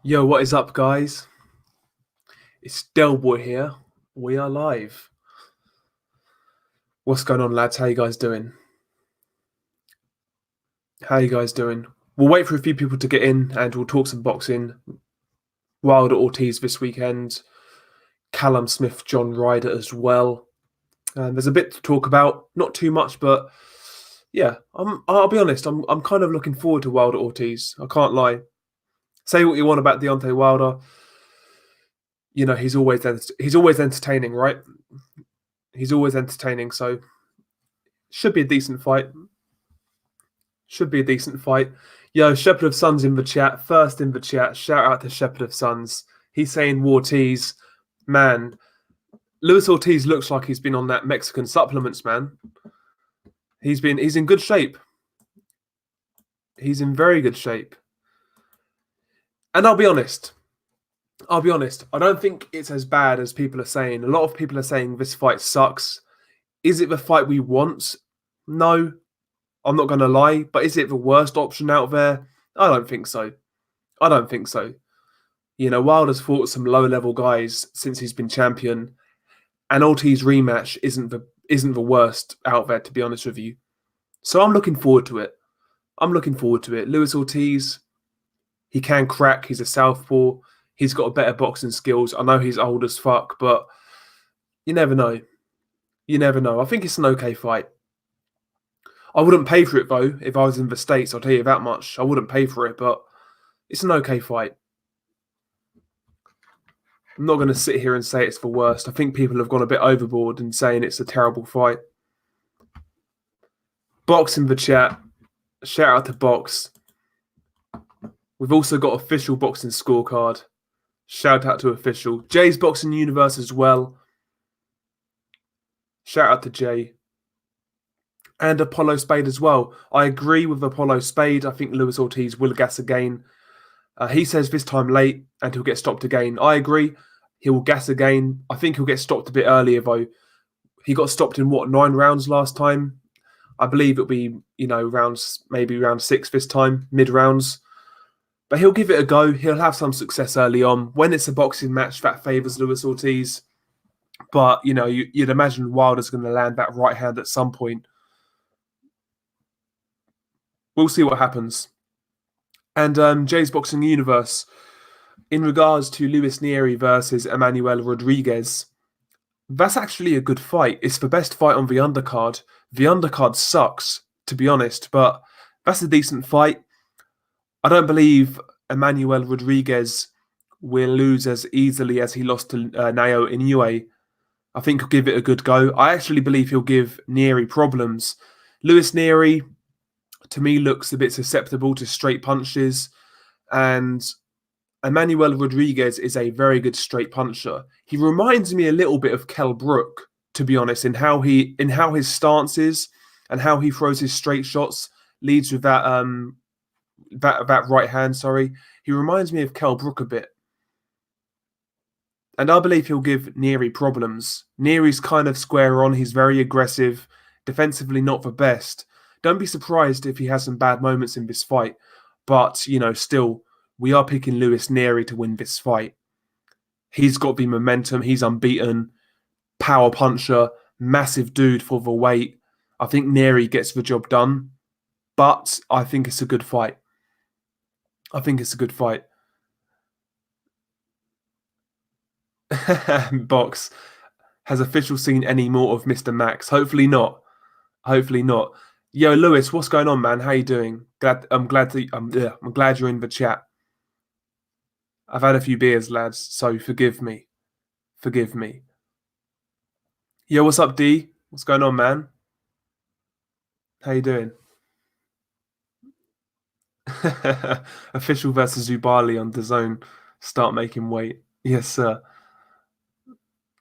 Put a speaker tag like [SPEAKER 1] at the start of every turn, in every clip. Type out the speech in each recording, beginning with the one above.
[SPEAKER 1] Yo, what is up, guys? It's Delboy here. We are live. What's going on, lads? How you guys doing? How you guys doing? We'll wait for a few people to get in, and we'll talk some boxing. Wilder Ortiz this weekend. Callum Smith, John Ryder as well. And there's a bit to talk about. Not too much, but yeah, I'll be honest. I'm kind of looking forward to Wilder Ortiz. I can't lie. Say what you want about Deontay Wilder. You know he's always entertaining, right? He's always entertaining. So should be a decent fight. Should be a decent fight. Yo, Shepherd of Sons in the chat. First in the chat. Shout out to Shepherd of Sons. He's saying Ortiz. Man, Luis Ortiz looks like he's been on that Mexican supplements, man. He's in good shape. He's in very good shape. And I'll be honest. I don't think it's as bad as people are saying. A lot of people are saying this fight sucks. Is it the fight we want? No, I'm not going to lie. But is it the worst option out there? I don't think so. You know, Wilder's fought some low-level guys since he's been champion, and Ortiz rematch isn't the worst out there, to be honest with you. So I'm looking forward to it. Luis Ortiz, he can crack. He's a southpaw. He's got better boxing skills. I know he's old as fuck, but you never know. I think it's an okay fight. I wouldn't pay for it, though, if I was in the States. I'll tell you that much. I wouldn't pay for it, but it's an okay fight. I'm not going to sit here and say it's the worst. I think people have gone a bit overboard in saying it's a terrible fight. Box in the chat. Shout out to Box. We've also got official boxing scorecard. Shout out to official. Jay's Boxing Universe as well. Shout out to Jay. And Apollo Spade as well. I agree with Apollo Spade. I think Luis Ortiz will gas again. He says this time late and he'll get stopped again. I agree. He will gas again. I think he'll get stopped a bit earlier, though. He got stopped in, 9 rounds last time? I believe it'll be, maybe round 6 this time, mid-rounds. But he'll give it a go. He'll have some success early on. When it's a boxing match, that favours Luis Ortiz. But, you'd imagine Wilder's going to land that right hand at some point. We'll see what happens. And Jay's Boxing Universe, in regards to Luis Nery versus Emmanuel Rodriguez, that's actually a good fight. It's the best fight on the undercard. The undercard sucks, to be honest, but that's a decent fight. I don't believe Emmanuel Rodriguez will lose as easily as he lost to Naoya Inoue. I think he'll give it a good go. I actually believe he'll give Nery problems. Luis Nery, to me, looks a bit susceptible to straight punches, and Emmanuel Rodriguez is a very good straight puncher. He reminds me a little bit of Kell Brook, to be honest, in how his stance is and how he throws his straight shots, leads with that right hand. Sorry, he reminds me of Kell Brook a bit, and I believe he'll give Nery problems. Nery's kind of square on. He's very aggressive, defensively not the best. Don't be surprised if he has some bad moments in this fight, but still, we are picking Luis Nery to win this fight. He's got the momentum. He's unbeaten. Power puncher, massive dude for the weight. I think Nery gets the job done, but I think it's a good fight. Box, has official seen any more of Mr. Max? Hopefully not. Yo, Lewis, what's going on, man? How you doing? I'm glad you're in the chat. I've had a few beers, lads, so forgive me. Yo, what's up, D? What's going on, man? How you doing? Official versus Ubali on DAZN. Start making weight. Yes, sir.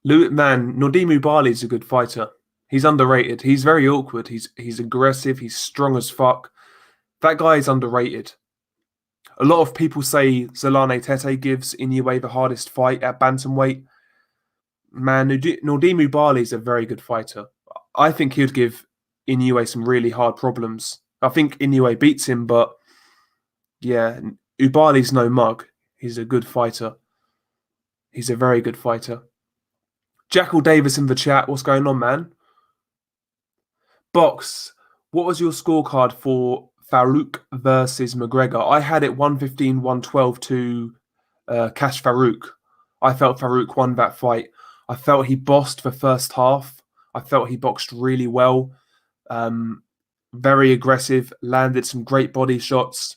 [SPEAKER 1] Man, Nordim Ubali is a good fighter. He's underrated. He's very awkward. He's aggressive. He's strong as fuck. That guy is underrated. A lot of people say Zolane Tete gives Inoue the hardest fight at bantamweight. Man, Nordim Ubali is a very good fighter. I think he'd give Inoue some really hard problems. I think Inoue beats him, but yeah, Ubali's no mug. He's a good fighter. He's a very good fighter. Jackal Davis in the chat. What's going on, man? Box, what was your scorecard for Farouk versus McGregor? I had it 115, 112 to Cash Farouk. I felt Farouk won that fight. I felt he bossed the first half. I felt he boxed really well. Very aggressive, landed some great body shots.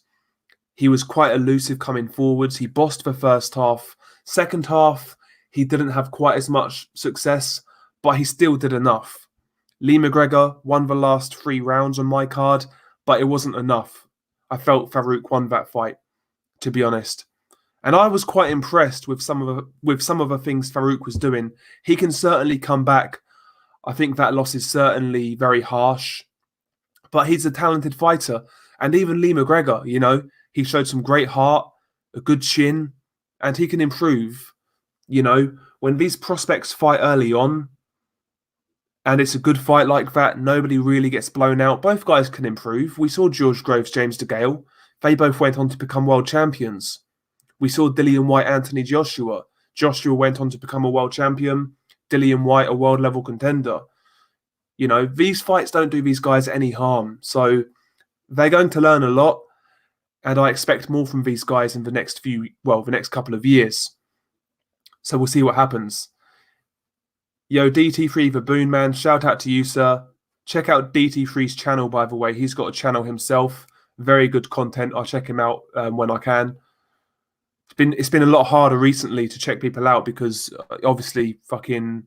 [SPEAKER 1] He was quite elusive coming forwards. He bossed the first half. Second half, he didn't have quite as much success, but he still did enough. Lee McGregor won the last 3 rounds on my card, but it wasn't enough. I felt Farouk won that fight, to be honest. And I was quite impressed with some of the things Farouk was doing. He can certainly come back. I think that loss is certainly very harsh, but he's a talented fighter. And even Lee McGregor, you know, he showed some great heart, a good chin, and he can improve. You know, when these prospects fight early on, and it's a good fight like that, nobody really gets blown out. Both guys can improve. We saw George Groves, James DeGale. They both went on to become world champions. We saw Dillian White, Anthony Joshua. Joshua went on to become a world champion. Dillian White, a world level contender. You know, these fights don't do these guys any harm. So they're going to learn a lot. And I expect more from these guys in the next the next couple of years. So we'll see what happens. Yo, DT3 the Boon Man, shout out to you, sir. Check out DT3's channel, by the way. He's got a channel himself. Very good content. I'll check him out when I can. It's been a lot harder recently to check people out because obviously fucking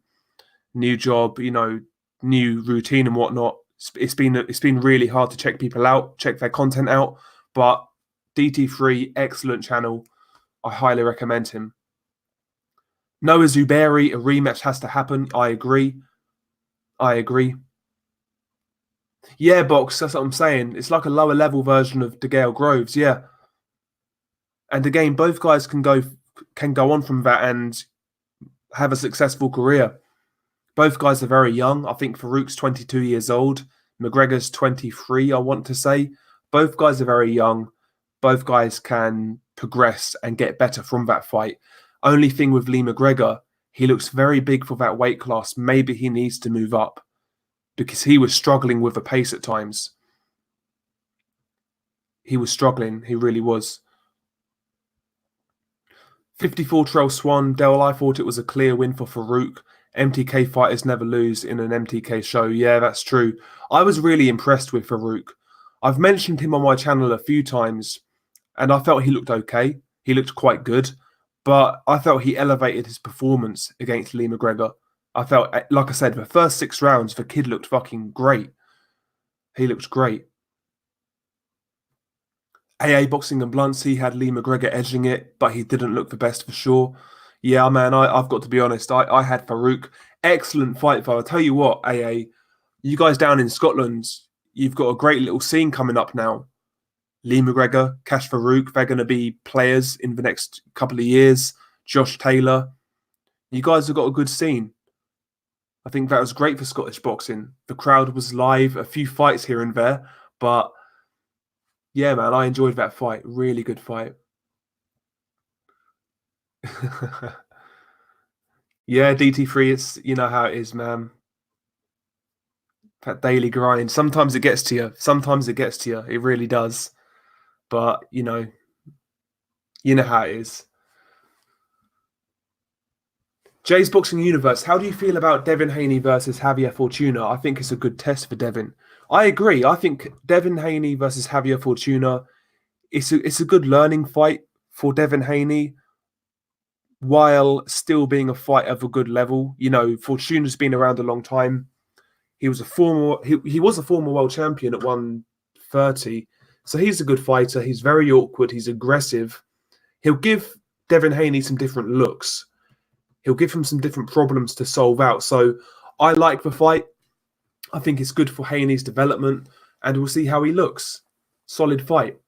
[SPEAKER 1] new job, you know, new routine and whatnot. It's been really hard to check people out, check their content out. But DT3, excellent channel. I highly recommend him. Noah Zuberi, a rematch has to happen. I agree. Yeah, Box, that's what I'm saying. It's like a lower level version of DeGale Groves, yeah. And again, both guys can go on from that and have a successful career. Both guys are very young. I think Farouk's 22 years old. McGregor's 23, I want to say. Both guys are very young. Both guys can progress and get better from that fight. Only thing with Lee McGregor, he looks very big for that weight class. Maybe he needs to move up because he was struggling with the pace at times. He was struggling. He really was. 54 Trail Swan. Del, I thought it was a clear win for Farouk. MTK fighters never lose in an MTK show. Yeah, that's true. I was really impressed with Farouk. I've mentioned him on my channel a few times, and I felt he looked okay. He looked quite good. But I felt he elevated his performance against Lee McGregor. I felt, like I said, the first 6 rounds, the kid looked fucking great. He looked great. AA Boxing and Blunts, he had Lee McGregor edging it, but he didn't look the best for sure. Yeah, man, I've got to be honest. I had Farouk. Excellent fight, though. I'll tell you what, AA, you guys down in Scotland, you've got a great little scene coming up now. Lee McGregor, Cash Farouk, they're going to be players in the next couple of years. Josh Taylor. You guys have got a good scene. I think that was great for Scottish boxing. The crowd was live, a few fights here and there. But, yeah, man, I enjoyed that fight. Really good fight. Yeah, DT3, it's, you know how it is, man. That daily grind. Sometimes it gets to you. Sometimes it gets to you. It really does. But, you know how it is. Jay's Boxing Universe, how do you feel about Devin Haney versus Javier Fortuna? I think it's a good test for Devin. I agree. I think Devin Haney versus Javier Fortuna, it's a good learning fight for Devin Haney while still being a fight of a good level. You know, Fortuna's been around a long time. He was a former world champion at 130. So he's a good fighter. He's very awkward. He's aggressive. He'll give Devin Haney some different looks. He'll give him some different problems to solve out. So I like the fight. I think it's good for Haney's development. And we'll see how he looks. Solid fight.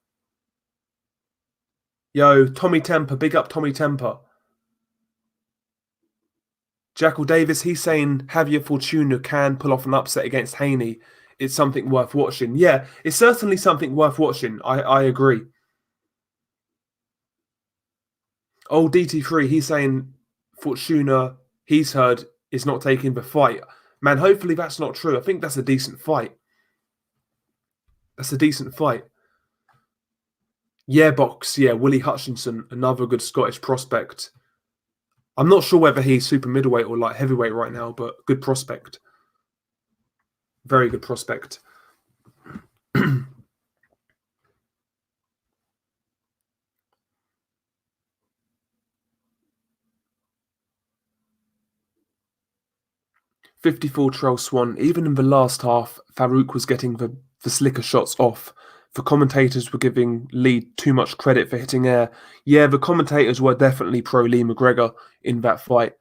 [SPEAKER 1] Yo, Tommy Temper. Big up Tommy Temper. Jackal Davis, he's saying Javier Fortuna can pull off an upset against Haney. It's something worth watching. Yeah, it's certainly something worth watching. I agree. Oh, DT3, he's saying Fortuna, he's heard, is not taking the fight. Man, hopefully that's not true. I think that's a decent fight. That's a decent fight. Yeah, box. Yeah, Willie Hutchinson, another good Scottish prospect. I'm not sure whether he's super middleweight or light heavyweight right now, but good prospect. Very good prospect. 54 Trail Swan. Even in the last half, Farouk was getting the slicker shots off. The commentators were giving Lee too much credit for hitting air. Yeah, the commentators were definitely pro Lee McGregor in that fight.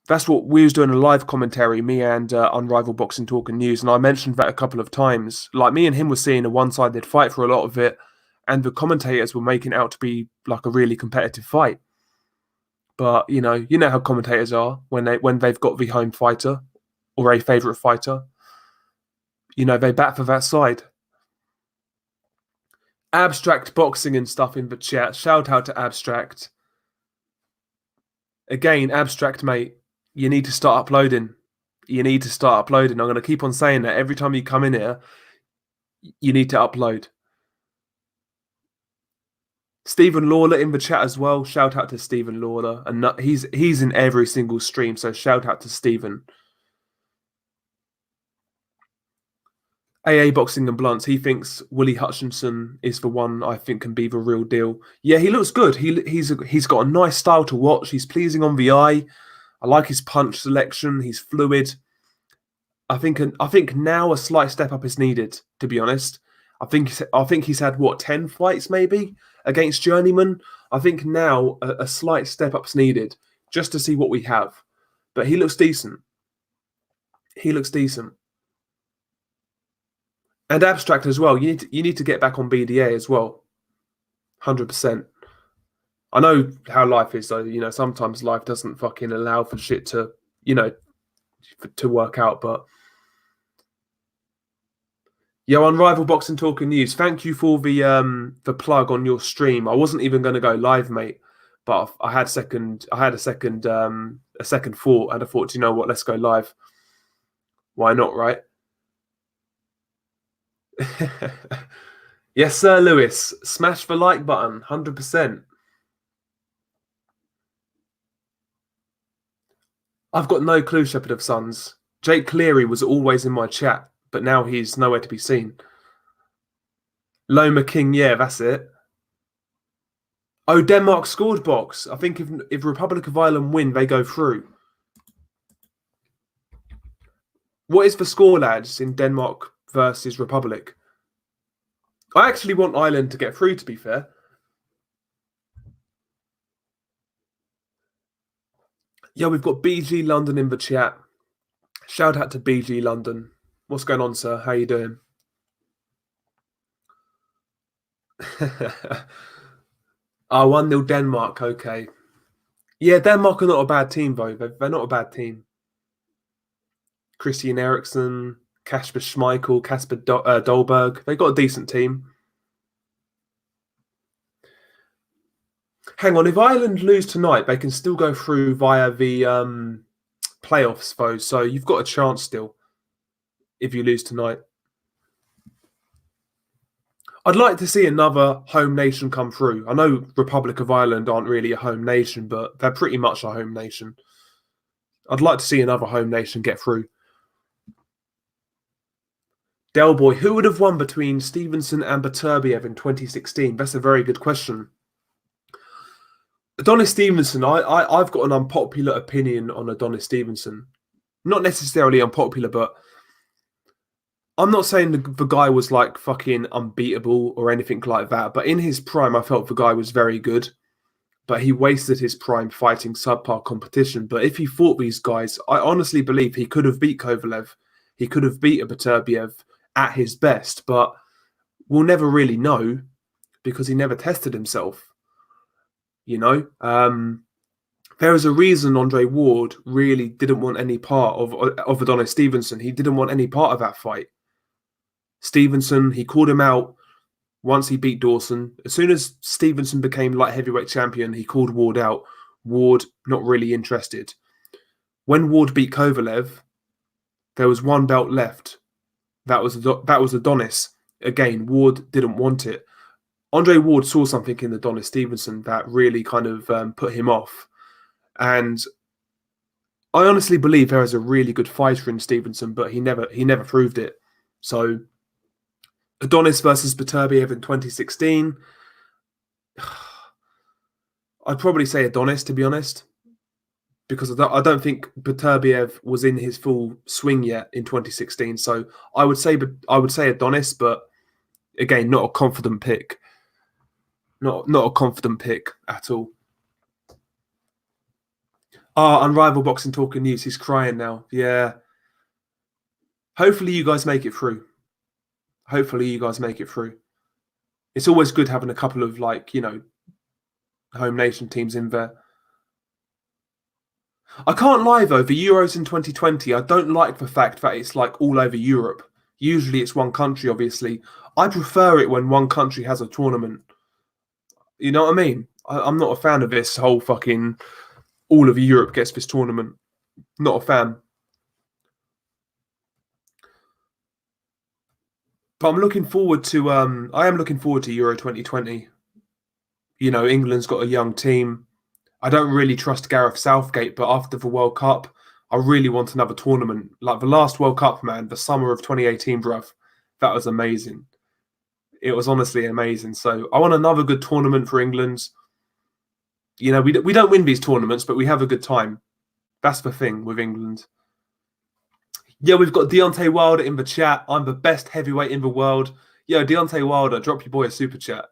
[SPEAKER 1] That's what we was doing a live commentary, me and Unrivaled Boxing Talk and News, and I mentioned that a couple of times. Like me and him were seeing a one-sided fight for a lot of it, and the commentators were making it out to be like a really competitive fight. But you know how commentators are when they've got the home fighter or a favourite fighter. They bat for that side. Abstract boxing and stuff in the chat. Shout out to Abstract. Again, Abstract, mate, you need to start uploading. You need to start uploading. I'm going to keep on saying that every time you come in here, you need to upload. Stephen Lawler in the chat as well. Shout out to Stephen Lawler. And he's in every single stream, so shout out to Stephen. AA Boxing and Blunts, he thinks Willie Hutchinson is the one I think can be the real deal. Yeah, he looks good. He's got a nice style to watch. He's pleasing on the eye. I like his punch selection. He's fluid. I think now a slight step up is needed, to be honest. I think he's had 10 fights maybe against journeyman. I think now a slight step up's needed just to see what we have. But he looks decent. He looks decent. And Abstract as well. You need to get back on BDA as well. 100%. I know how life is though. Sometimes life doesn't fucking allow for shit to work out. But yo, Unrivaled Boxing Talk and News. Thank you for the plug on your stream. I wasn't even going to go live, mate, but I had a second thought, and I thought, you know what? Let's go live. Why not, right? Yes, sir, Lewis. Smash the like button, 100%. I've got no clue, Shepherd of Sons. Jake Cleary was always in my chat, but now he's nowhere to be seen. Loma King, yeah, that's it. Oh, Denmark scored box. I think if Republic of Ireland win, they go through. What is the score, lads, in Denmark versus Republic? I actually want Ireland to get through, to be fair. Yeah, we've got BG London in the chat. Shout out to BG London. What's going on, sir? How you doing? Oh, 1-0 Denmark. Okay. Yeah, Denmark are not a bad team, though. They're not a bad team. Christian Eriksen, Kasper Schmeichel, Kasper Dolberg. They got a decent team. Hang on, if Ireland lose tonight, they can still go through via the playoffs, though. So you've got a chance still if you lose tonight. I'd like to see another home nation come through. I know Republic of Ireland aren't really a home nation, but they're pretty much a home nation. I'd like to see another home nation get through. Delboy, who would have won between Stevenson and Beterbiev in 2016? That's a very good question. Adonis Stevenson, I've got an unpopular opinion on Adonis Stevenson. Not necessarily unpopular, but I'm not saying the guy was like fucking unbeatable or anything like that. But in his prime, I felt the guy was very good. But he wasted his prime fighting subpar competition. But if he fought these guys, I honestly believe he could have beat Kovalev. He could have beat a Beterbiev at his best. But we'll never really know because he never tested himself. There is a reason Andre Ward really didn't want any part of Adonis Stevenson. He didn't want any part of that fight. Stevenson, he called him out Once he beat Dawson, as soon as Stevenson became light heavyweight champion, he called Ward out. Ward not really interested. When Ward beat Kovalev, there was one belt left. That was Adonis. Again, Ward didn't want it. Andre Ward saw something in Adonis Stevenson that really kind of put him off. And I honestly believe there is a really good fighter in Stevenson, but he never proved it. So Adonis versus Beterbiev in 2016. I'd probably say Adonis, to be honest, because I don't think Beterbiev was in his full swing yet in 2016. So I would say Adonis, but again, not a confident pick. Not a confident pick at all. Unrivaled Boxing Talking News. He's crying now. Yeah. Hopefully you guys make it through. It's always good having a couple of, like, you know, home nation teams in there. I can't lie though, the Euros in 2020, I don't like the fact that it's like all over Europe. Usually it's one country, obviously. I prefer it when one country has a tournament. You know what I mean? I'm not a fan of this whole fucking all of Europe gets this tournament. Not a fan. But I'm looking forward to I am looking forward to Euro 2020. You know, England's got a young team. I don't really trust Gareth Southgate, but after the World Cup, I really want another tournament. Like the last World Cup, man, the summer of 2018, bruv. That was amazing. It was honestly amazing. So I want another good tournament for England. You know, we don't win these tournaments, but we have a good time. That's the thing with England. Yeah, we've got Deontay Wilder in the chat. I'm the best heavyweight in the world. Yo, Deontay Wilder, drop your boy a super chat.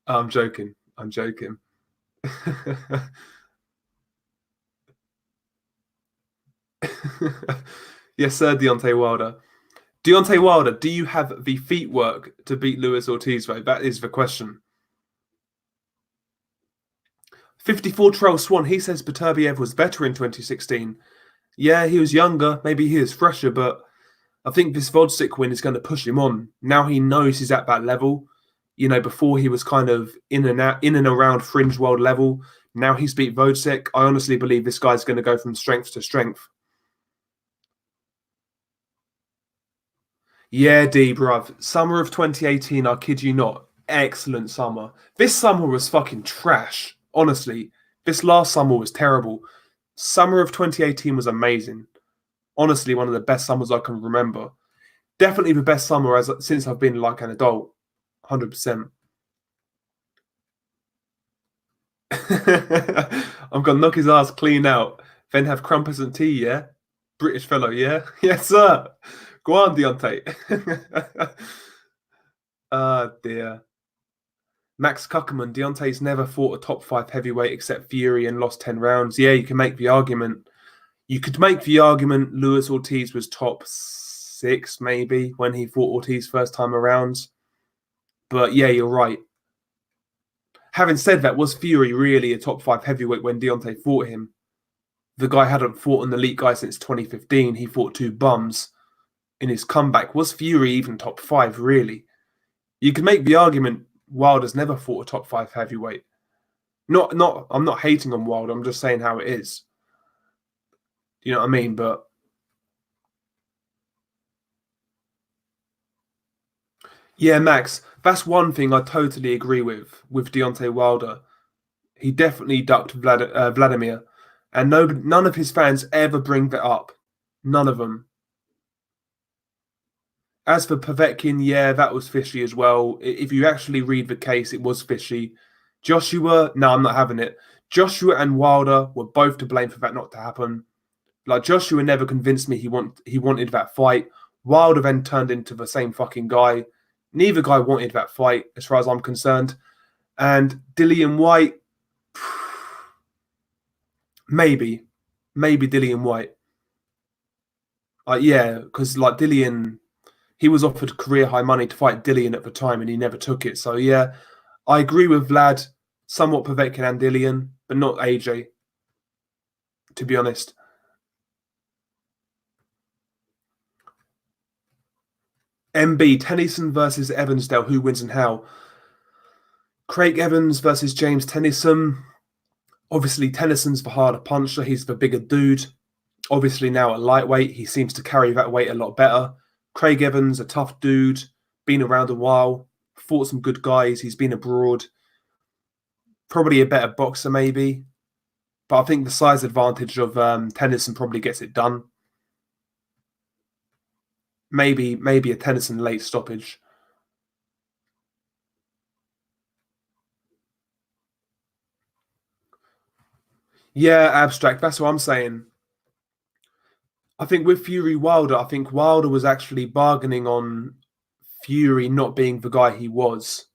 [SPEAKER 1] I'm joking. Yes, sir, Deontay Wilder. Deontay Wilder, do you have the feet work to beat Luis Ortiz, though? That is the question. 54 Trail Swan, he says Beterbiev was better in 2016. Yeah, he was younger. Maybe he is fresher, but I think this Vodzik win is going to push him on. Now he knows he's at that level. You know, before he was kind of in and around fringe world level. Now he's beat Vodzik. I honestly believe this guy's going to go from strength to strength. Yeah, D, bruv. Summer of 2018, I kid you not. Excellent summer. This summer was fucking trash. Honestly, this last summer was terrible. Summer of 2018 was amazing. Honestly, one of the best summers I can remember. Definitely the best summer since I've been like an adult. 100%. I'm going to knock his ass clean out. Then have crumpets and tea, yeah? British fellow, yeah? Yes, sir. Go on, Deontay. Dear. Max Kuckerman, Deontay's never fought a top 5 heavyweight except Fury and lost 10 rounds. Yeah, you can make the argument. You could make the argument Luis Ortiz was top 6, maybe, when he fought Ortiz first time around. But yeah, you're right. Having said that, was Fury really a top 5 heavyweight when Deontay fought him? The guy hadn't fought an elite guy since 2015. He fought 2 bums in his comeback. Was Fury even top 5, really? You could make the argument Wilder's never fought a top 5 heavyweight. I'm not hating on Wilder. I'm just saying how it is. You know what I mean? But yeah, Max, that's one thing I totally agree with Deontay Wilder. He definitely ducked Vladimir, and none of his fans ever bring that up. None of them. As for Povetkin, yeah, that was fishy as well. If you actually read the case, it was fishy. Joshua, no, I'm not having it. Joshua and Wilder were both to blame for that not to happen. Like, Joshua never convinced me he wanted that fight. Wilder then turned into the same fucking guy. Neither guy wanted that fight, as far as I'm concerned. And Dillian White, maybe Dillian White. Yeah, because like Dillian, he was offered career high money to fight Dillian at the time, and he never took it. So yeah, I agree with Vlad, somewhat Povetkin and Dillian, but not AJ. To be honest. MB, Tennyson versus Evansdale. Who wins and how? Craig Evans versus James Tennyson. Obviously, Tennyson's the harder puncher. He's the bigger dude. Obviously, now at lightweight, he seems to carry that weight a lot better. Craig Evans, a tough dude, been around a while, fought some good guys. He's been abroad. Probably a better boxer, maybe. But I think the size advantage of Tennyson probably gets it done. Maybe a Tennyson late stoppage. Yeah, abstract. That's what I'm saying. I think with Fury Wilder, I think Wilder was actually bargaining on Fury not being the guy he was.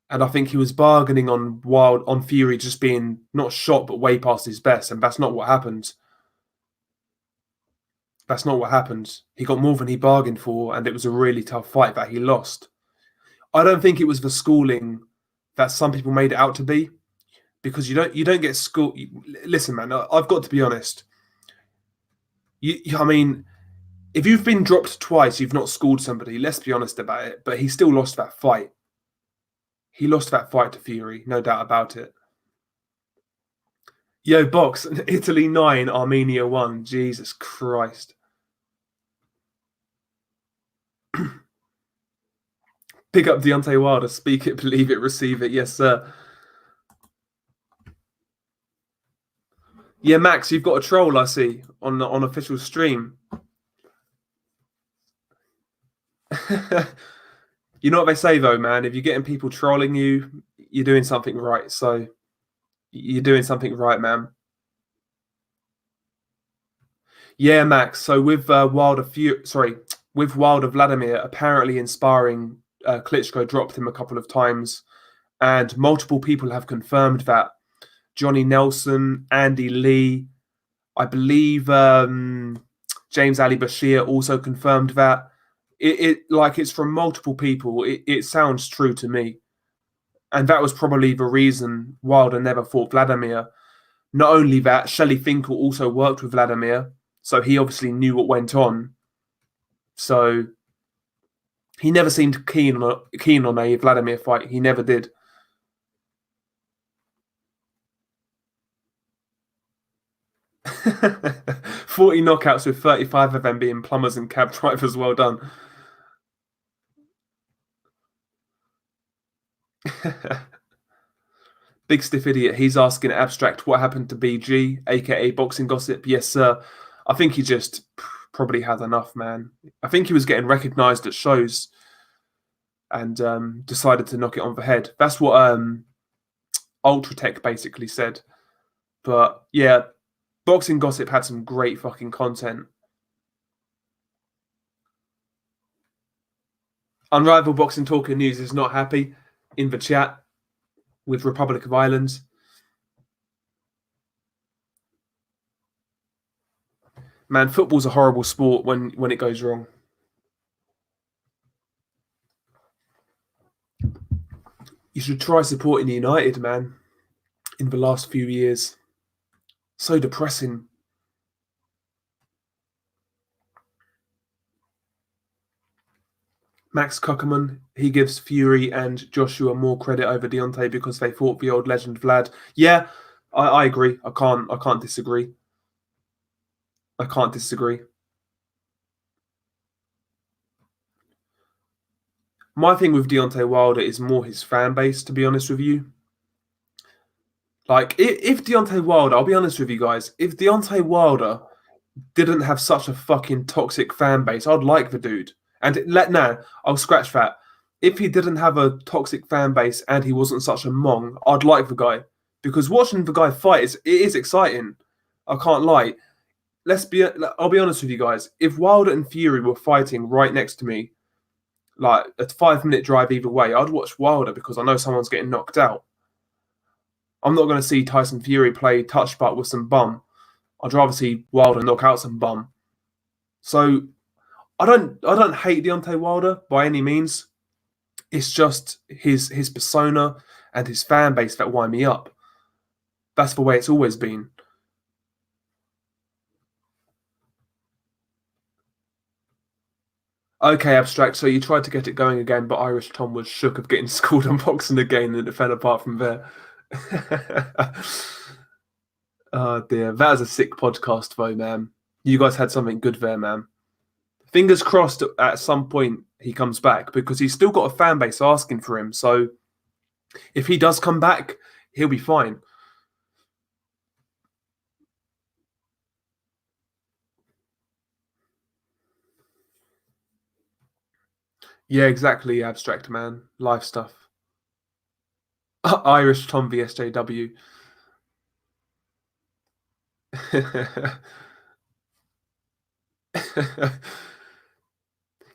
[SPEAKER 1] And I think he was bargaining on Fury just being not shot but way past his best, and that's not what happened. That's not what happened. He got more than he bargained for, and it was a really tough fight that he lost. I don't think it was the schooling that some people made it out to be, because you don't get school. Listen, man, I've got to be honest. I mean, if you've been dropped twice, you've not schooled somebody. Let's be honest about it. But he still lost that fight. He lost that fight to Fury, no doubt about it. Yo, box, Italy 9, Armenia 1. Jesus Christ. Pick up Deontay Wilder. Speak it, believe it, receive it. Yes, sir. Yeah, Max, you've got a troll, I see, on official stream. You know what they say, though, man? If you're getting people trolling you, you're doing something right. So you're doing something right, man. Yeah, Max. So with with Wilder Vladimir apparently inspiring, Klitschko dropped him a couple of times, and multiple people have confirmed that. Johnny Nelson, Andy Lee, I believe James Ali Bashir also confirmed that. It's from multiple people. It sounds true to me, and that was probably the reason Wilder never fought Vladimir. Not only that, Shelley Finkel also worked with Vladimir, so he obviously knew what went on. So he never seemed keen on a Vladimir fight. He never did. "40 knockouts with 35 of them being plumbers and cab drivers. Well done." Big stiff idiot. He's asking abstract what happened to BG, aka Boxing Gossip. Yes, sir. I think he just probably had enough, man. I think he was getting recognised at shows and decided to knock it on the head. That's what Ultratech basically said. But yeah, Boxing Gossip had some great fucking content. Unrivaled Boxing Talker News is not happy in the chat with Republic of Ireland. Man, football's a horrible sport when it goes wrong. You should try supporting United, man, in the last few years. So depressing. Max Kuckerman, he gives Fury and Joshua more credit over Deontay because they fought the old legend Vlad. Yeah, I agree. I can't disagree. I can't disagree. My thing with Deontay Wilder is more his fan base, to be honest with you. Like, if Deontay Wilder, I'll be honest with you guys, if Deontay Wilder didn't have such a fucking toxic fan base, I'd like the dude. And I'll scratch that. If he didn't have a toxic fan base and he wasn't such a mong, I'd like the guy. Because watching the guy fight is exciting. I can't lie. I'll be honest with you guys. If Wilder and Fury were fighting right next to me, like a 5 minute drive either way, I'd watch Wilder because I know someone's getting knocked out. I'm not going to see Tyson Fury play touch butt with some bum. I'd rather see Wilder knock out some bum. So I don't hate Deontay Wilder by any means. It's just his persona and his fan base that wind me up. That's the way it's always been. Okay, abstract. So you tried to get it going again, but Irish Tom was shook of getting schooled on boxing again, and it fell apart from there. Oh dear, that was a sick podcast, though, man. You guys had something good there, man. Fingers crossed at some point he comes back because he's still got a fan base asking for him. So if he does come back, he'll be fine. Yeah, exactly, abstract man. Life stuff. Irish Tom VSJW.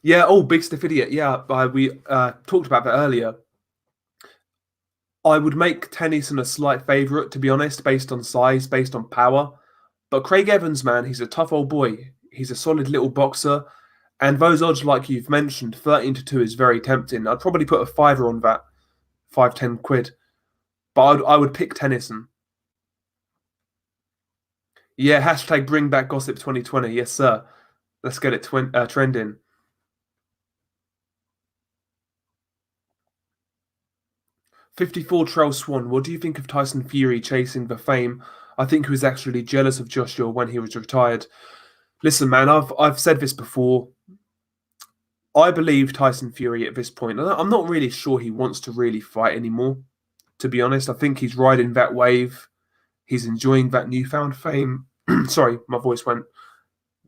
[SPEAKER 1] Yeah, oh, big stiff idiot. Yeah, we talked about that earlier. I would make Tennyson a slight favourite, to be honest, based on size, based on power. But Craig Evans, man, he's a tough old boy. He's a solid little boxer. And those odds, like you've mentioned, 13-2 is very tempting. I'd probably put a fiver on that, 5-10 quid. But I would pick Tennyson. Yeah, hashtag bring back Gossip 2020. Yes, sir. Let's get it trending. 54 Trail Swan. What do you think of Tyson Fury chasing the fame? I think he was actually jealous of Joshua when he was retired. Listen, man, I've said this before. I believe Tyson Fury at this point. I'm not really sure he wants to really fight anymore. To be honest, I think he's riding that wave. He's enjoying that newfound fame. Sorry, my voice went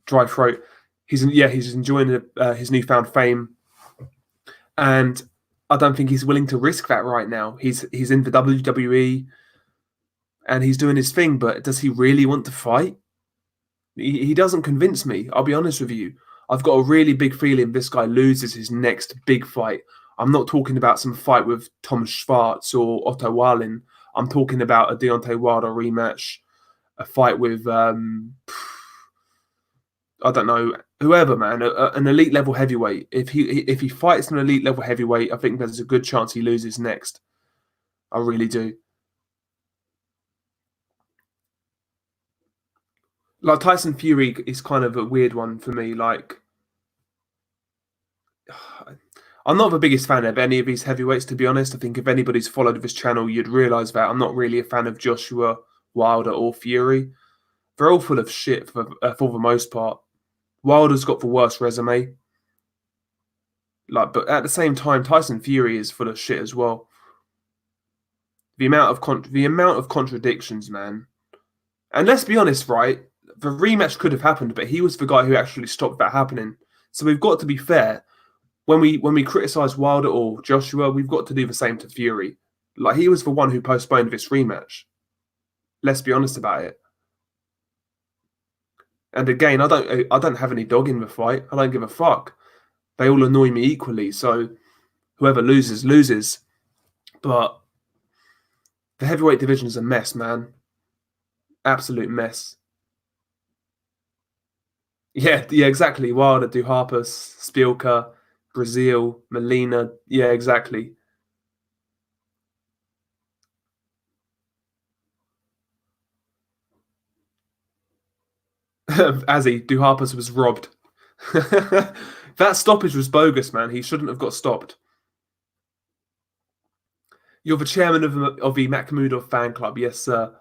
[SPEAKER 1] dry throat. He's enjoying his newfound fame, and I don't think he's willing to risk that right now. He's in the WWE and he's doing his thing, but does he really want to fight? He doesn't convince me. I'll be honest with you. I've got a really big feeling this guy loses his next big fight. I'm not talking about some fight with Thomas Schwartz or Otto Wallin. I'm talking about a Deontay Wilder rematch, a fight with I don't know, whoever, man, an elite level heavyweight. If he fights an elite level heavyweight, I think there's a good chance he loses next. I really do. Like Tyson Fury is kind of a weird one for me. Like, I'm not the biggest fan of any of these heavyweights, to be honest. I think if anybody's followed this channel, you'd realise that I'm not really a fan of Joshua, Wilder, or Fury. They're all full of shit for the most part. Wilder's got the worst resume. Like, but at the same time, Tyson Fury is full of shit as well. The amount of contradictions, man. And let's be honest, right? The rematch could have happened, but he was the guy who actually stopped that happening. So we've got to be fair. When we criticize Wilder or Joshua, we've got to do the same to Fury. Like, he was the one who postponed this rematch. Let's be honest about it. And again, I don't have any dog in the fight. I don't give a fuck. They all annoy me equally. So whoever loses, loses. But the heavyweight division is a mess, man. Absolute mess. Yeah, exactly. Wilder, Duhaupas, Spielka, Brazil, Molina. Yeah, exactly. Azzy, Duhaupas was robbed. That stoppage was bogus, man. He shouldn't have got stopped. You're the chairman of the Makhmudov fan club, yes, sir.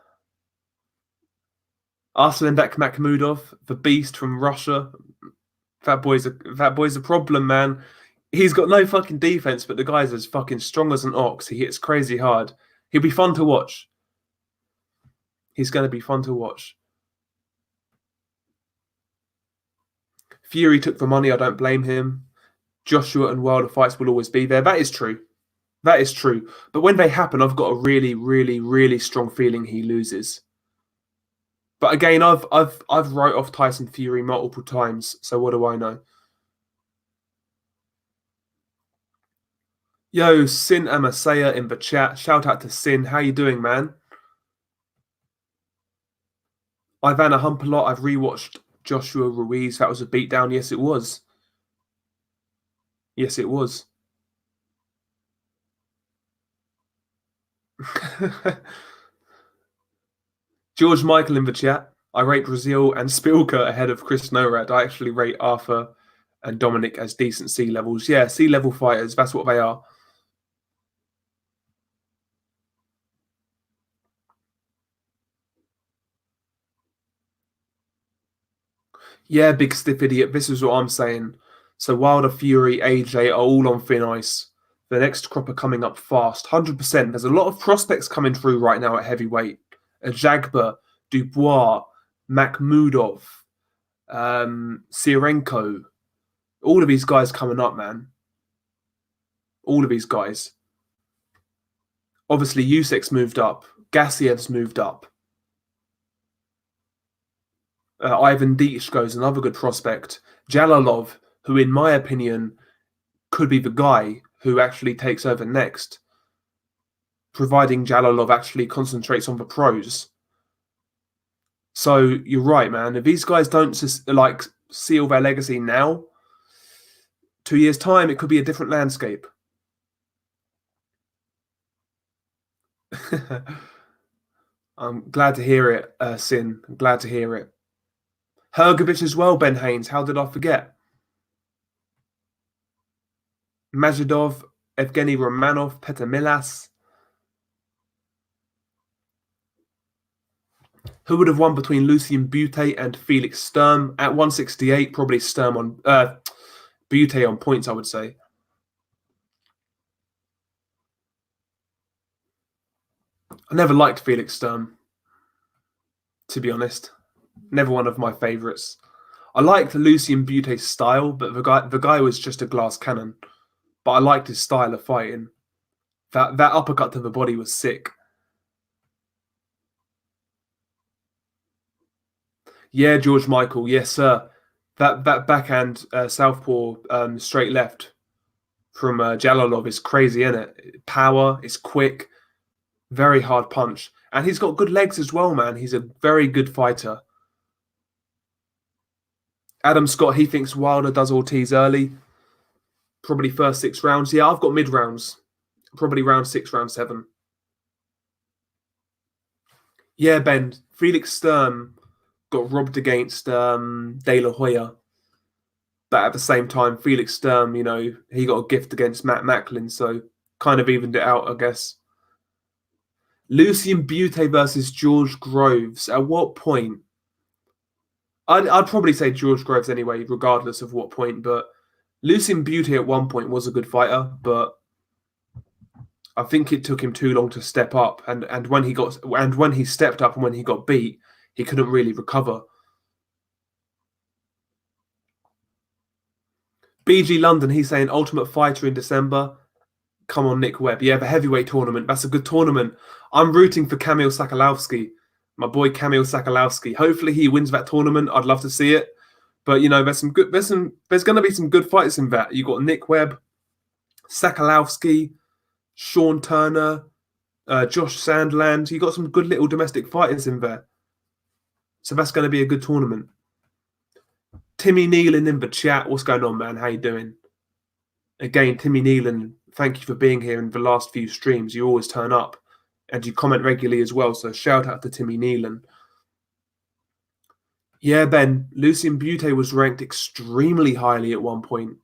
[SPEAKER 1] Arslanbek Makhmudov, the beast from Russia. That boy's a problem, man. He's got no fucking defense, but the guy's as fucking strong as an ox. He hits crazy hard. He'll be fun to watch. He's going to be fun to watch. Fury took the money. I don't blame him. Joshua and Wilder fights will always be there. That is true. That is true. But when they happen, I've got a really, really, really strong feeling he loses. But again, I've wrote off Tyson Fury multiple times. So what do I know? Yo, Sin Amasea in the chat. Shout out to Sin. How you doing, man? Ivana Humpalot. I've rewatched Joshua Ruiz. That was a beatdown. Yes, it was. Yes, it was. George Michael in the chat. I rate Brazil and Spilka ahead of Chris Norad. I actually rate Arthur and Dominic as decent sea levels. Yeah, sea level fighters. That's what they are. Yeah, big stiff idiot. This is what I'm saying. So Wilder, Fury, AJ are all on thin ice. The next crop are coming up fast. 100%. There's a lot of prospects coming through right now at heavyweight. Jagba, Dubois, Makhmudov, Sirenko. All of these guys coming up, man. All of these guys. Obviously, Usyk's moved up. Gassiev's moved up. Ivan Dichko's another good prospect. Jalalov, who in my opinion could be the guy who actually takes over next, providing Jalalov actually concentrates on the pros. So you're right, man. If these guys don't like seal their legacy now, 2 years' time, it could be a different landscape. I'm glad to hear it, Sin. I'm glad to hear it. Hergovich as well, Ben Haynes. How did I forget? Majidov, Evgeny Romanov, Petr Milas. Who would have won between Lucien Butte and Felix Sturm? At 168, probably Sturm on Butte on points, I would say. I never liked Felix Sturm, to be honest. Never one of my favourites. I liked Lucien Butte's style, but the guy was just a glass cannon. But I liked his style of fighting. That uppercut to the body was sick. Yeah, George Michael, yes, sir. That backhand southpaw straight left from Jalalov is crazy, isn't it? Power, it's quick, very hard punch. And he's got good legs as well, man. He's a very good fighter. Adam Scott, he thinks Wilder does Ortiz early. Probably first 6 rounds. Yeah, I've got mid rounds. Probably round 6, round 7. Yeah, Ben. Felix Sturm got robbed against De La Hoya. But at the same time, Felix Sturm, he got a gift against Matt Macklin, so kind of evened it out, I guess. Lucien Butte versus George Groves. At what point? I'd probably say George Groves anyway, regardless of what point. But Lucien Butte at one point was a good fighter, but I think it took him too long to step up. And when he stepped up and when he got beat, he couldn't really recover. BG London, he's saying Ultimate Fighter in December. Come on, Nick Webb. Yeah, the heavyweight tournament. That's a good tournament. I'm rooting for Kamil Sakalowski, my boy Kamil Sakalowski. Hopefully he wins that tournament. I'd love to see it. But there's going to be some good fights in that. You got Nick Webb, Sakalowski, Sean Turner, Josh Sandland. You got some good little domestic fighters in there. So that's going to be a good tournament. Timmy Nealon in the chat. What's going on, man? How you doing? Again, Timmy Nealon, thank you for being here in the last few streams. You always turn up and you comment regularly as well. So shout out to Timmy Nealon. Yeah, Ben, Lucien Butte was ranked extremely highly at one point.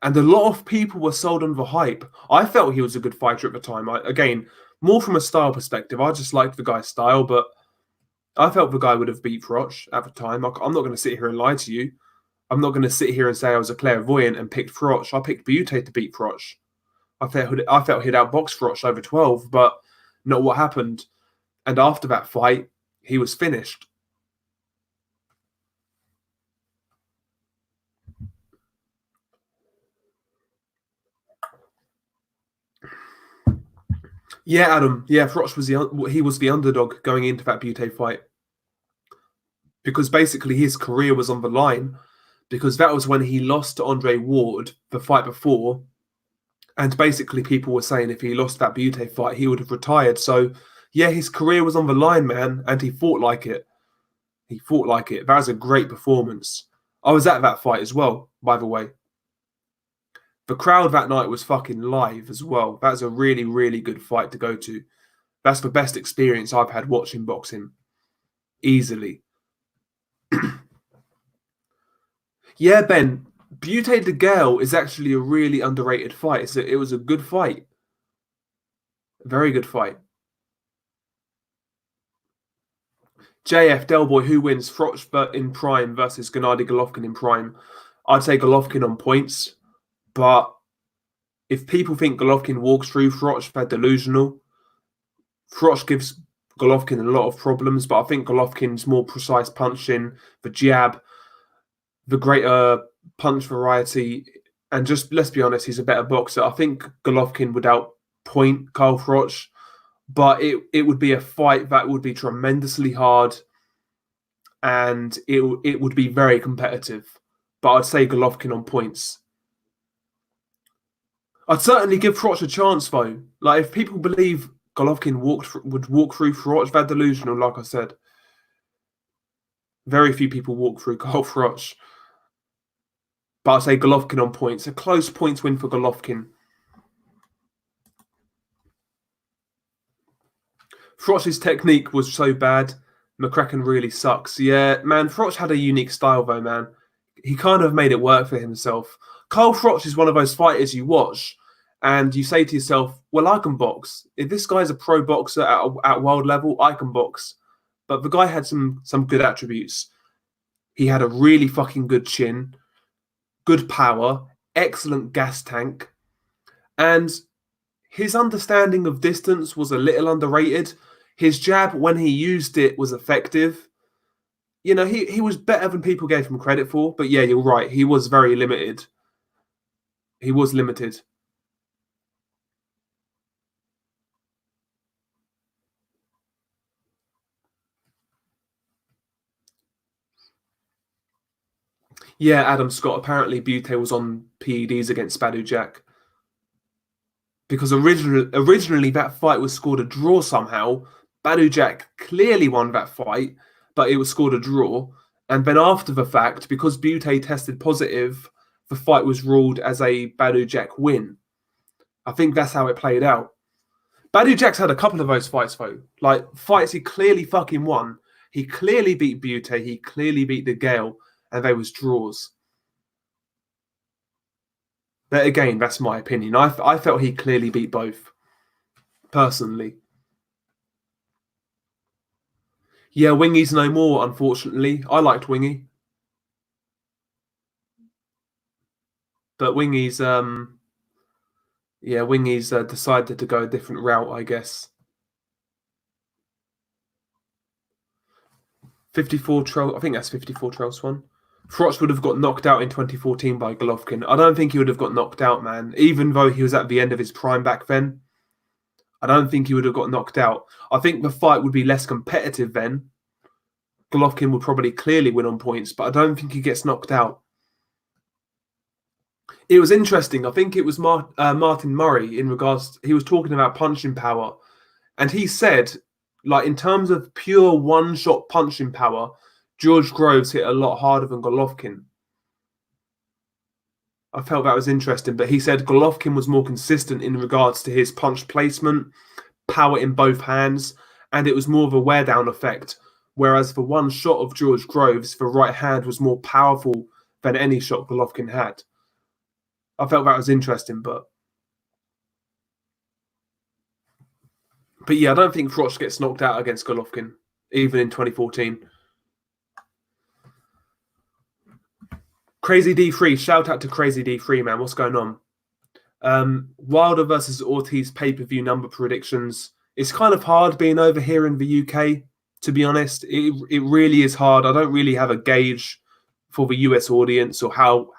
[SPEAKER 1] And a lot of people were sold on the hype. I felt he was a good fighter at the time. Again, more from a style perspective. I just liked the guy's style, but I felt the guy would have beat Froch at the time. I'm not going to sit here and lie to you. I'm not going to sit here and say I was a clairvoyant and picked Froch. I picked Butte to beat Froch. I felt he'd outbox Froch over 12, but not what happened. And after that fight, he was finished. Yeah, Adam. Yeah, Froch was the underdog going into that Butte fight because basically his career was on the line because that was when he lost to Andre Ward the fight before, and basically people were saying if he lost that Butte fight, he would have retired. So yeah, his career was on the line, man, and he fought like it. He fought like it. That was a great performance. I was at that fight as well, by the way. The crowd that night was fucking live as well. That's a really, really good fight to go to. That's the best experience I've had watching boxing. Easily. Yeah, Ben. Butte de Gale is actually a really underrated fight. It was a good fight. Very good fight. JF Delboy, who wins Froch in prime versus Gennady Golovkin in prime? I'd say Golovkin on points, but if people think Golovkin walks through Froch, they're delusional. Froch gives Golovkin a lot of problems, but I think Golovkin's more precise punching, the jab, the greater punch variety, and just let's be honest, he's a better boxer. I think Golovkin would outpoint Carl Froch, but it would be a fight that would be tremendously hard, and it would be very competitive. But I'd say Golovkin on points. I'd certainly give Froch a chance though. Like if people believe Golovkin would walk through Froch, they're delusional. Like I said, very few people walk through Carl Froch. But I'd say Golovkin on points. A close points win for Golovkin. Froch's technique was so bad. McCracken really sucks. Yeah, man, Froch had a unique style though, man. He kind of made it work for himself. Carl Froch is one of those fighters you watch and you say to yourself, well, I can box. If this guy's a pro boxer at world level, I can box. But the guy had some good attributes. He had a really fucking good chin, good power, excellent gas tank, and his understanding of distance was a little underrated. His jab, when he used it, was effective. You know, he was better than people gave him credit for. But yeah, you're right. He was very limited. He was limited. Yeah, Adam Scott. Apparently, Butte was on PEDs against Badu Jack. Because originally that fight was scored a draw somehow. Badu Jack clearly won that fight, but it was scored a draw. And then after the fact, because Butte tested positive, the fight was ruled as a Badu Jack win. I think that's how it played out. Badu Jack's had a couple of those fights though. Like fights he clearly fucking won. He clearly beat Butte, he clearly beat De Gale, and they was draws. But again, that's my opinion. I felt he clearly beat both, personally. Yeah, Wingy's no more, unfortunately. I liked Wingy. But Wingy's decided to go a different route, I guess. 54 Trail, I think that's 54 Trail Swan. Froch would have got knocked out in 2014 by Golovkin. I don't think he would have got knocked out, man. Even though he was at the end of his prime back then, I don't think he would have got knocked out. I think the fight would be less competitive then. Golovkin would probably clearly win on points, but I don't think he gets knocked out. It was interesting. I think it was Martin Murray in regards. He was talking about punching power, and he said, like in terms of pure one-shot punching power, George Groves hit a lot harder than Golovkin. I felt that was interesting, but he said Golovkin was more consistent in regards to his punch placement, power in both hands, and it was more of a wear-down effect. Whereas the one shot of George Groves, the right hand was more powerful than any shot Golovkin had. I felt that was interesting, but yeah, I don't think Froch gets knocked out against Golovkin, even in 2014. Crazy D3, shout out to Crazy D3, man. What's going on? Wilder versus Ortiz pay-per-view number predictions. It's kind of hard being over here in the UK, to be honest. It really is hard. I don't really have a gauge for the US audience or how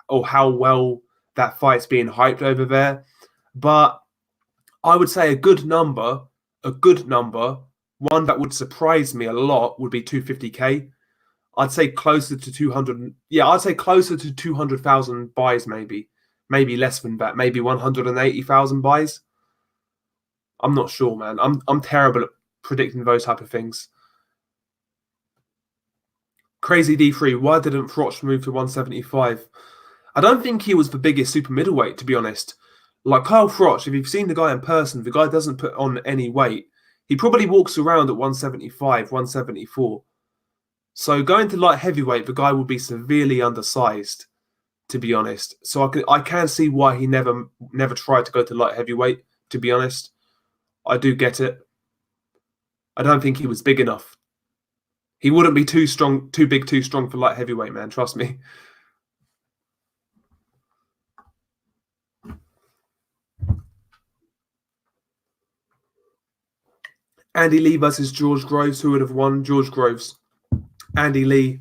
[SPEAKER 1] well that fight's being hyped over there. But I would say a good number, one that would surprise me a lot would be 250k. I'd say closer to 200. Yeah, I'd say closer to 200,000 buys, maybe less than that, maybe 180,000 buys. I'm not sure, man. I'm terrible at predicting those type of things. Crazy D3, why didn't Froch move to 175? I don't think he was the biggest super middleweight, to be honest. Like Carl Froch, if you've seen the guy in person, the guy doesn't put on any weight. He probably walks around at 175, 174. So going to light heavyweight, the guy will be severely undersized. to be honest. So I can see why he never tried to go to light heavyweight. To be honest, I do get it. I don't think he was big enough. He wouldn't be too strong, too big, too strong for light heavyweight, man. Trust me. Andy Lee versus George Groves. Who would have won? George Groves. Andy Lee,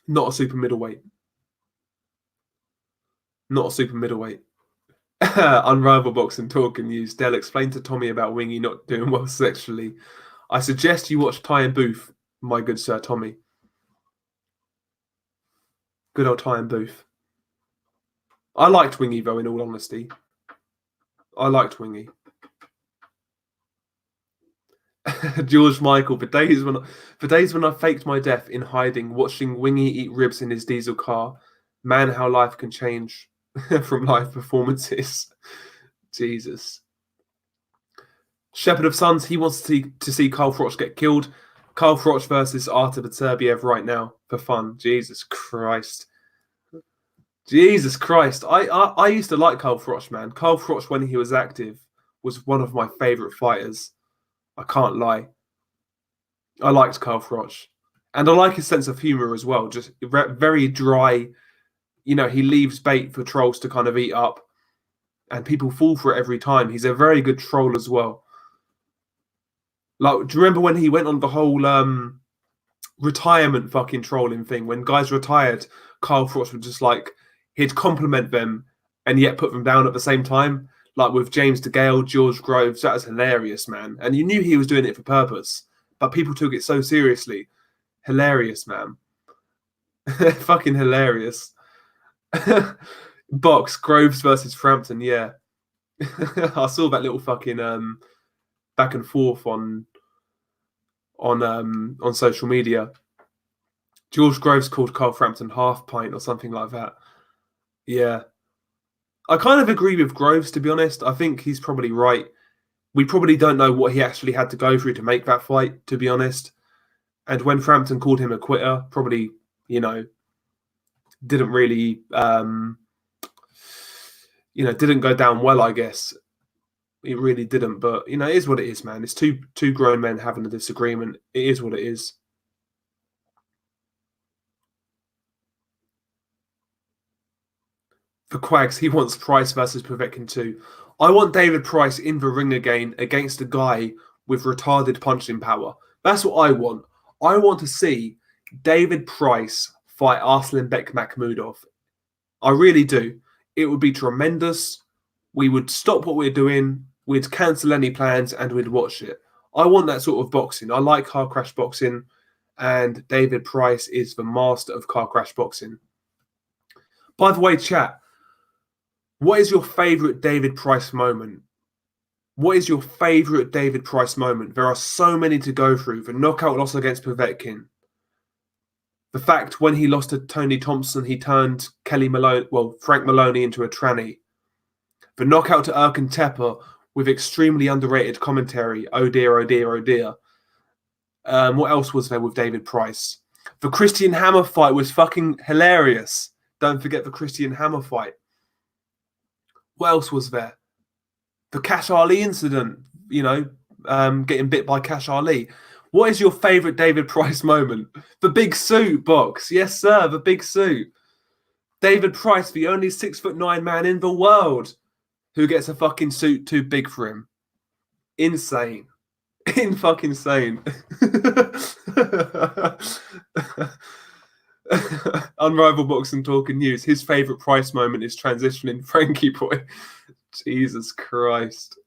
[SPEAKER 1] not a super middleweight. Not a super middleweight. Unrivaled boxing talk and news. Dell, explain to Tommy about Wingy not doing well sexually. I suggest you watch Ty and Booth, my good sir Tommy. Good old Ty and Booth. I liked Wingy though, in all honesty. I liked Wingy. George Michael, for days when I faked my death in hiding, watching Wingy eat ribs in his diesel car. Man, how life can change from live performances. Jesus. Shepherd of Sons, he wants to see Carl Froch get killed. Carl Froch versus Artur Beterbiev right now for fun. Jesus Christ. Jesus Christ. I used to like Carl Froch, man. Carl Froch, when he was active, was one of my favourite fighters. I can't lie. I liked Carl Froch. And I like his sense of humour as well. Just very dry. You know, he leaves bait for trolls to kind of eat up. And people fall for it every time. He's a very good troll as well. Like, do you remember when he went on the whole retirement fucking trolling thing? When guys retired, Carl Froch would just like, he'd compliment them and yet put them down at the same time. Like with James DeGale, George Groves, that was hilarious, man. And you knew he was doing it for purpose, but people took it so seriously. Hilarious, man. Fucking hilarious. Box, Groves versus Frampton, yeah. I saw that little fucking back and forth on social media. George Groves called Carl Frampton half pint or something like that. Yeah. I kind of agree with Groves, to be honest. I think he's probably right. We probably don't know what he actually had to go through to make that fight, to be honest. And when Frampton called him a quitter, probably, you know, didn't really, didn't go down well, I guess. It really didn't. But, you know, it is what it is, man. It's two grown men having a disagreement. It is what it is. For Quags, he wants Price versus Povetkin too. I want David Price in the ring again against a guy with retarded punching power. That's what I want. I want to see David Price fight Arslanbek Makhmudov. I really do. It would be tremendous. We would stop what we're doing. We'd cancel any plans and we'd watch it. I want that sort of boxing. I like car crash boxing, and David Price is the master of car crash boxing. By the way, chat, what is your favourite David Price moment? What is your favourite David Price moment? There are so many to go through. The knockout loss against Povetkin. The fact when he lost to Tony Thompson, he turned Frank Maloney into a tranny. The knockout to Erkan Tepe with extremely underrated commentary. Oh dear, oh dear, oh dear. What else was there with David Price? The Christian Hammer fight was fucking hilarious. Don't forget the Christian Hammer fight. What else was there? The Cash Ali incident, getting bit by Cash Ali. What is your favourite David Price moment? The big suit, Box. Yes, sir, the big suit. David Price, the only 6'9" man in the world who gets a fucking suit too big for him. Insane. Fucking insane. Unrivaled boxing talk and news. His favourite Price moment is transitioning Frankie boy. Jesus Christ.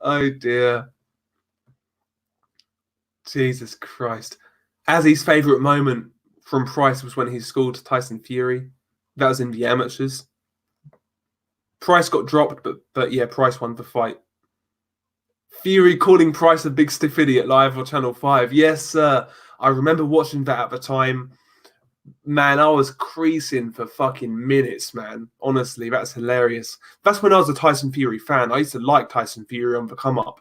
[SPEAKER 1] Oh dear. Jesus Christ. Azzy's favourite moment from Price was when he scored Tyson Fury. That was in the amateurs. Price got dropped, but yeah, Price won the fight. Fury calling Price a big stiff idiot live on Channel 5. Yes, sir. I remember watching that at the time. Man, I was creasing for fucking minutes, man. Honestly, that's hilarious. That's when I was a Tyson Fury fan. I used to like Tyson Fury on the come up.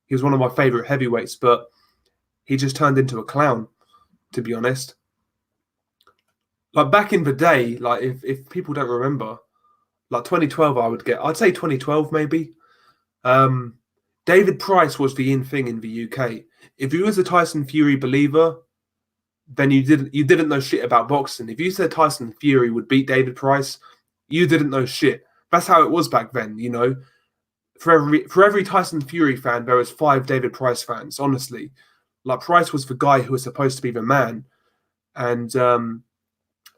[SPEAKER 1] He was one of my favourite heavyweights, but he just turned into a clown, to be honest. Like back in the day, like if people don't remember, like 2012, I'd say 2012 maybe. Um, David Price was the in thing in the UK. If you was a Tyson Fury believer, then you didn't know shit about boxing. If you said Tyson Fury would beat David Price, you didn't know shit. That's how it was back then, you know. For every Tyson Fury fan, there was 5 David Price fans. Honestly, like Price was the guy who was supposed to be the man, and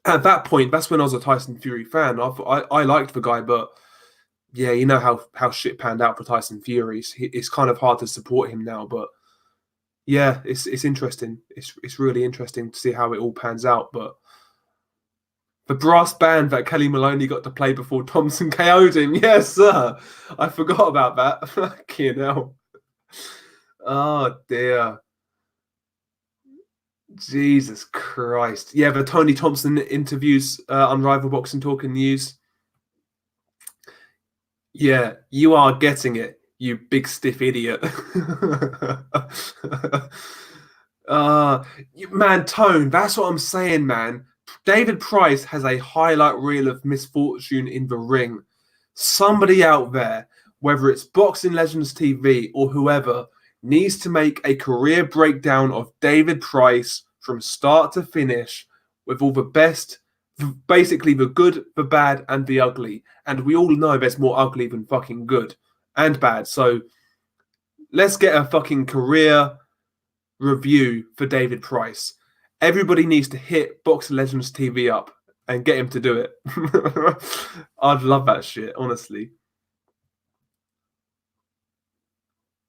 [SPEAKER 1] at that point, that's when I was a Tyson Fury fan. I liked the guy, but yeah, you know how shit panned out for Tyson Fury. It's kind of hard to support him now, but yeah, it's interesting. It's really interesting to see how it all pans out. But the brass band that Kelly Maloney got to play before Thompson KO'd him, yes, sir. I forgot about that. Fucking hell. Oh dear. Jesus Christ. Yeah, the Tony Thompson interviews on Rival Boxing Talk and News. Yeah, you are getting it, you big stiff idiot. uh Man, Tone, that's what I'm saying, man. David Price has a highlight reel of misfortune in the ring. Somebody out there, whether it's Boxing Legends TV or whoever, needs to make a career breakdown of David Price from start to finish with all the best, basically the good, the bad, and the ugly. And we all know there's more ugly than fucking good and bad. So let's get a fucking career review for David Price. Everybody needs to hit Boxing Legends TV up and get him to do it. I'd love that shit, honestly.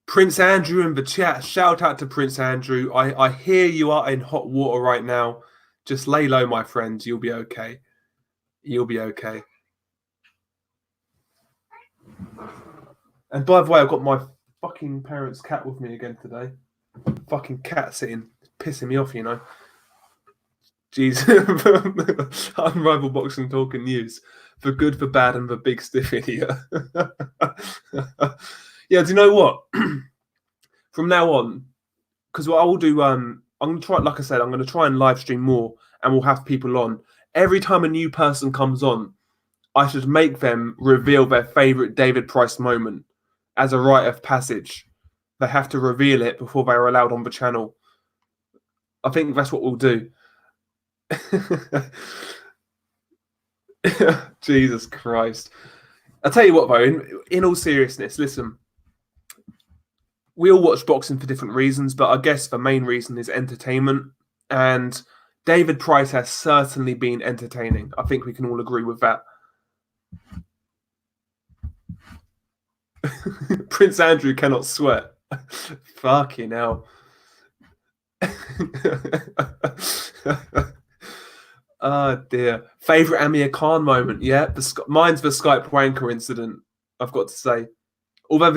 [SPEAKER 1] Prince Andrew in the chat. Shout out to Prince Andrew. I hear you are in hot water right now. Just lay low, my friend. You'll be okay. You'll be okay. And by the way, I've got my fucking parents' cat with me again today. Fucking cat sitting, pissing me off, you know. Jeez. Unrivaled Boxing Talk and News. For good, for bad, and for big stiff idiot. Yeah, do you know what? From now on, because what I will do, I'm gonna try. Like I said, I'm gonna try and live stream more, and we'll have people on. Every time a new person comes on, I should make them reveal their favorite David Price moment as a rite of passage. They have to reveal it before they are allowed on the channel. I think that's what we'll do. Jesus Christ. I'll tell you what, though, in all seriousness, listen, we all watch boxing for different reasons, but I guess the main reason is entertainment. And David Price has certainly been entertaining. I think we can all agree with that. Prince Andrew cannot sweat. Fucking hell. Oh dear. Favorite Amir Khan moment? Yeah, mine's the Skype wanker incident. I've got to say, although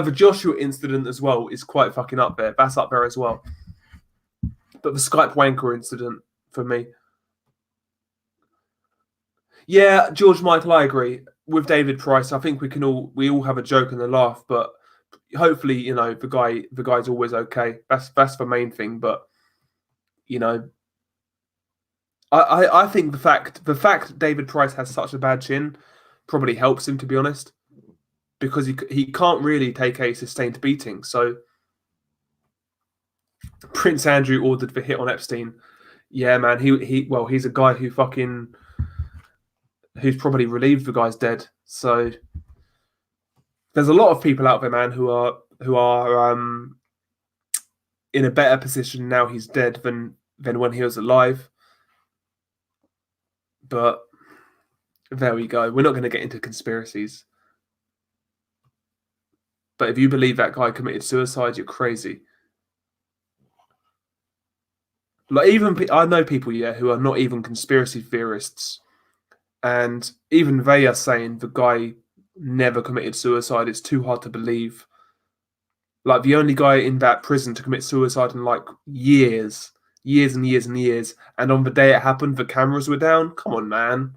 [SPEAKER 1] the Joshua incident as well is quite fucking up there. That's up there as well. But the Skype wanker incident for me. Yeah, George Michael, I agree with David Price. I think we all have a joke and a laugh, but hopefully, you know, the guy's always okay. That's the main thing. But you know, I think the fact David Price has such a bad chin probably helps him, to be honest, because he can't really take a sustained beating. So Prince Andrew ordered the hit on Epstein. Yeah, man. He's a guy who's probably relieved the guy's dead. So there's a lot of people out there, man, who are in a better position now he's dead than when he was alive. But there we go. We're not going to get into conspiracies. But if you believe that guy committed suicide, you're crazy. Like, even I know people, yeah, who are not even conspiracy theorists, and even they are saying the guy never committed suicide. It's too hard to believe. Like, the only guy in that prison to commit suicide in like years and years and years, and on the day it happened, the cameras were down. Come on, man.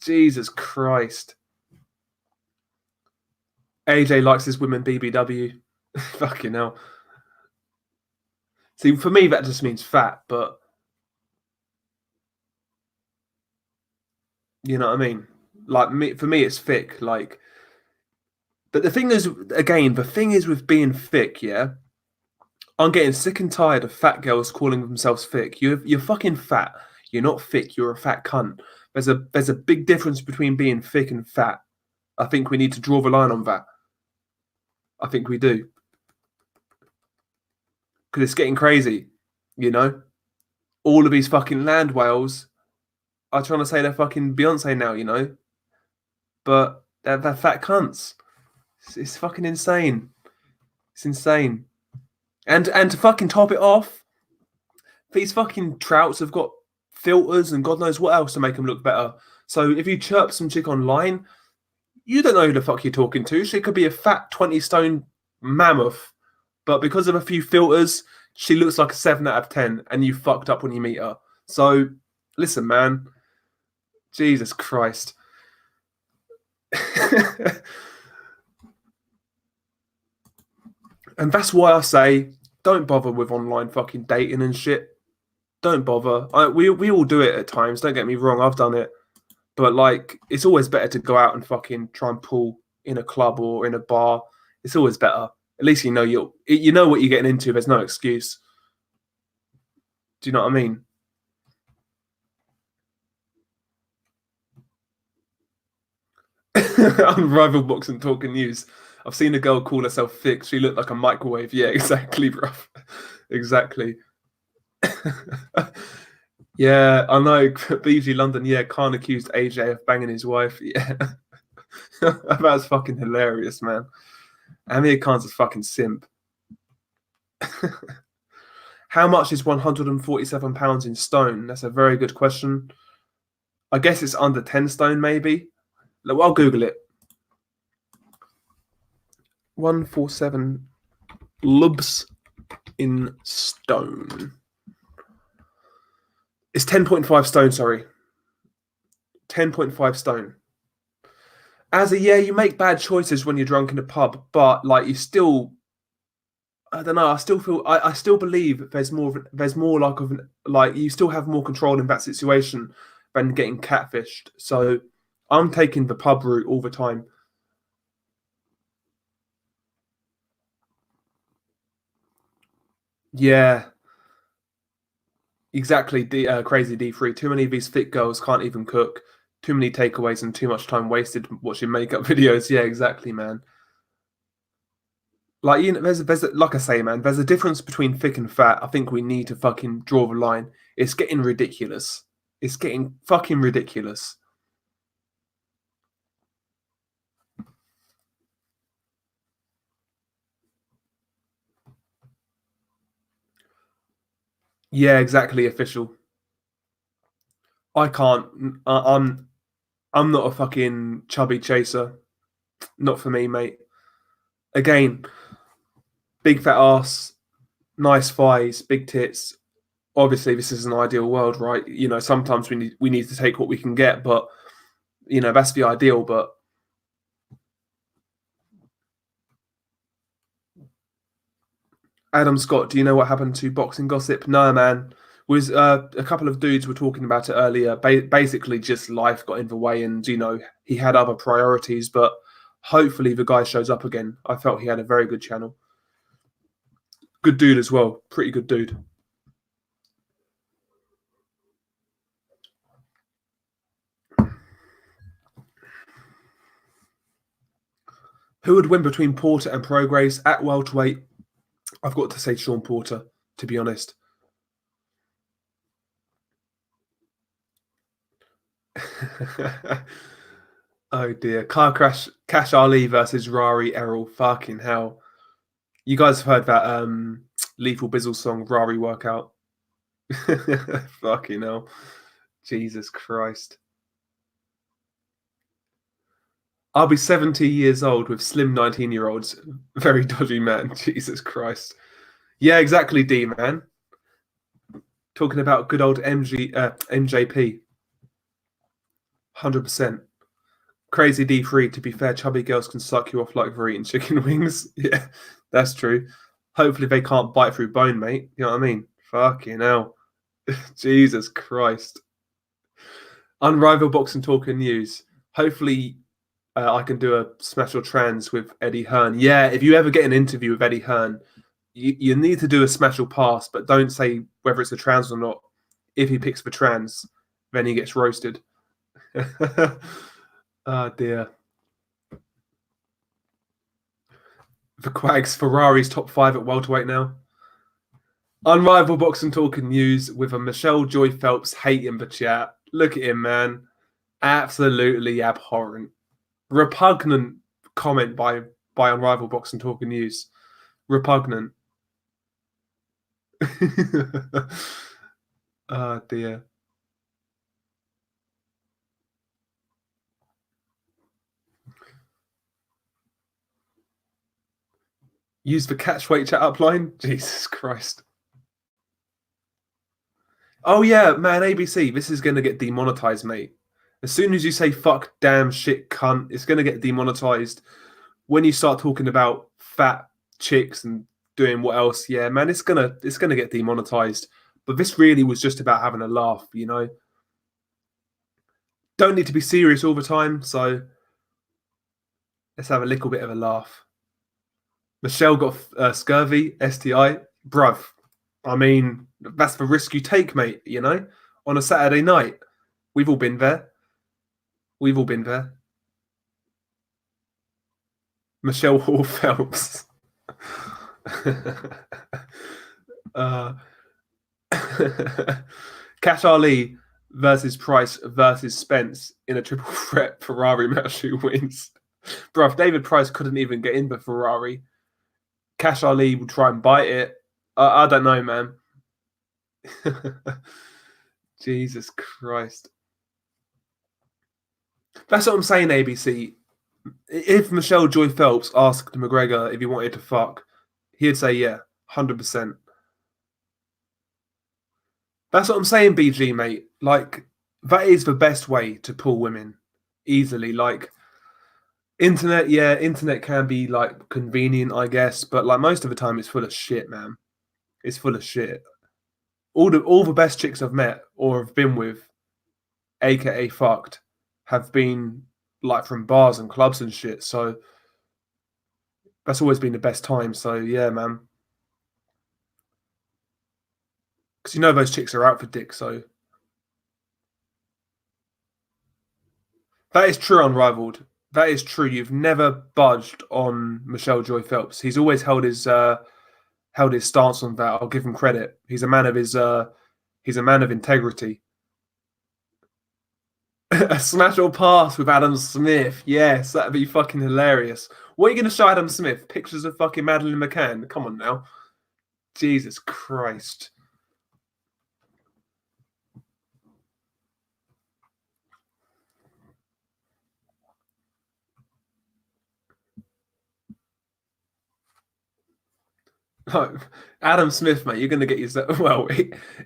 [SPEAKER 1] Jesus Christ. AJ likes his women BBW. Fucking hell. See, for me, that just means fat, but You know what I mean? Like for me, it's thick. Like, but the thing is, again, the thing is with being thick, yeah. I'm getting sick and tired of fat girls calling themselves thick. You're fucking fat. You're not thick. You're a fat cunt. There's a big difference between being thick and fat. I think we need to draw the line on that. I think we do because it's getting crazy. You know, all of these fucking land whales are trying to say they're fucking Beyonce now. You know, but they're fat cunts. It's fucking insane. It's insane. And to fucking top it off, these fucking trouts have got filters and God knows what else to make them look better. So if you chirp some chick online, you don't know who the fuck you're talking to. She could be a fat 20-stone mammoth, but because of a few filters, she looks like a 7 out of 10, and you fucked up when you meet her. So listen, man. Jesus Christ. And that's why I say don't bother with online fucking dating and shit. Don't bother. We all do it at times. Don't get me wrong. I've done it, but like it's always better to go out and fucking try and pull in a club or in a bar. It's always better. At least you know what you're getting into. There's no excuse. Do you know what I mean? On Rival Boxing Talking News, I've seen a girl call herself thick. She looked like a microwave. Yeah, exactly, bro. Exactly. Yeah, I know. BBC London, yeah, Khan accused AJ of banging his wife. Yeah. That's fucking hilarious, man. Amir Khan's a fucking simp. How much is £147 in stone? That's a very good question. I guess it's under 10 stone, maybe. Look, I'll Google it. 147 lubs in stone. It's 10.5 stone, sorry. 10.5 stone. You make bad choices when you're drunk in a pub, but like you still, I don't know. I still believe there's more like you still have more control in that situation than getting catfished. So I'm taking the pub route all the time. Yeah, exactly. Crazy D3. Too many of these thick girls can't even cook. Too many takeaways and too much time wasted watching makeup videos. Yeah, exactly, man. Like like I say, man. There's a difference between thick and fat. I think we need to fucking draw the line. It's getting ridiculous. It's getting fucking ridiculous. Yeah, exactly. Official. I can't. I'm not a fucking chubby chaser. Not for me, mate. Again, big fat ass, nice thighs, big tits. Obviously, this is an ideal world, right? You know, sometimes we need to take what we can get, but you know that's the ideal. But Adam Scott, do you know what happened to boxing gossip? No, man. Was a couple of dudes were talking about it earlier. Basically, just life got in the way, and you know he had other priorities. But hopefully, the guy shows up again. I felt he had a very good channel. Good dude as well. Pretty good dude. Who would win between Porter and Prograis at welterweight? I've got to say Sean Porter, to be honest. Oh dear. Car crash, Cash Ali versus Rari Errol. Fucking hell. You guys have heard that Lethal Bizzle song, Rari Workout? Fucking hell. Jesus Christ. I'll be 70 years old with slim 19-year-olds. Very dodgy man. Jesus Christ. Yeah, exactly, D, man. Talking about good old MJP. 100%. Crazy D3. To be fair, chubby girls can suck you off like they're eating chicken wings. Yeah, that's true. Hopefully they can't bite through bone, mate. You know what I mean? Fucking hell. Jesus Christ. Unrivaled boxing talk and news. Hopefully, I can do a special trans with Eddie Hearn. Yeah, if you ever get an interview with Eddie Hearn, you need to do a special pass, but don't say whether it's a trans or not. If he picks for trans, then he gets roasted. Oh dear. The Quags, Ferrari's top 5 at welterweight now. Unrivaled boxing talk and news with a Michelle Joy Phelps hating the chat. Look at him, man. Absolutely abhorrent. Repugnant comment by Unrivaled boxing talk and news. Repugnant. Oh dear. Use the catchweight chat upline. Jesus Christ. Oh yeah, man, ABC, this is gonna get demonetized, mate. As soon as you say fuck, damn, shit, cunt, it's gonna get demonetized. When you start talking about fat chicks and doing what else, yeah, man, it's gonna get demonetized. But this really was just about having a laugh, you know. Don't need to be serious all the time, so let's have a little bit of a laugh. Michelle got scurvy, STI, bruv. I mean, that's the risk you take, mate. You know, on a Saturday night, we've all been there. We've all been there. Michelle Hall Phelps. Cash Ali versus Price versus Spence in a triple threat Ferrari match. Who wins? Bruv, David Price couldn't even get in the Ferrari. Cash Ali will try and bite it. I don't know, man. Jesus Christ. That's what I'm saying, ABC. If Michelle Joy Phelps asked McGregor if he wanted to fuck, he'd say yeah, 100%. That's what I'm saying, BG, mate. Like, that is the best way to pull women easily. Like, internet, yeah, internet can be like convenient, I guess, but like most of the time it's full of shit, man. It's full of shit. All the best chicks I've met or have been with, aka fucked, have been like from bars and clubs and shit. So that's always been the best time. So yeah, man. Because you know those chicks are out for dick. So that is true, unrivaled. That is true. You've never budged on Michelle Joy Phelps. He's always held his stance on that. I'll give him credit. He's a man of integrity. A smash or pass with Adam Smith. Yes, that'd be fucking hilarious. What are you going to show Adam Smith? Pictures of fucking Madeleine McCann? Come on now. Jesus Christ. Adam Smith, mate, you're going to get yourself. Well,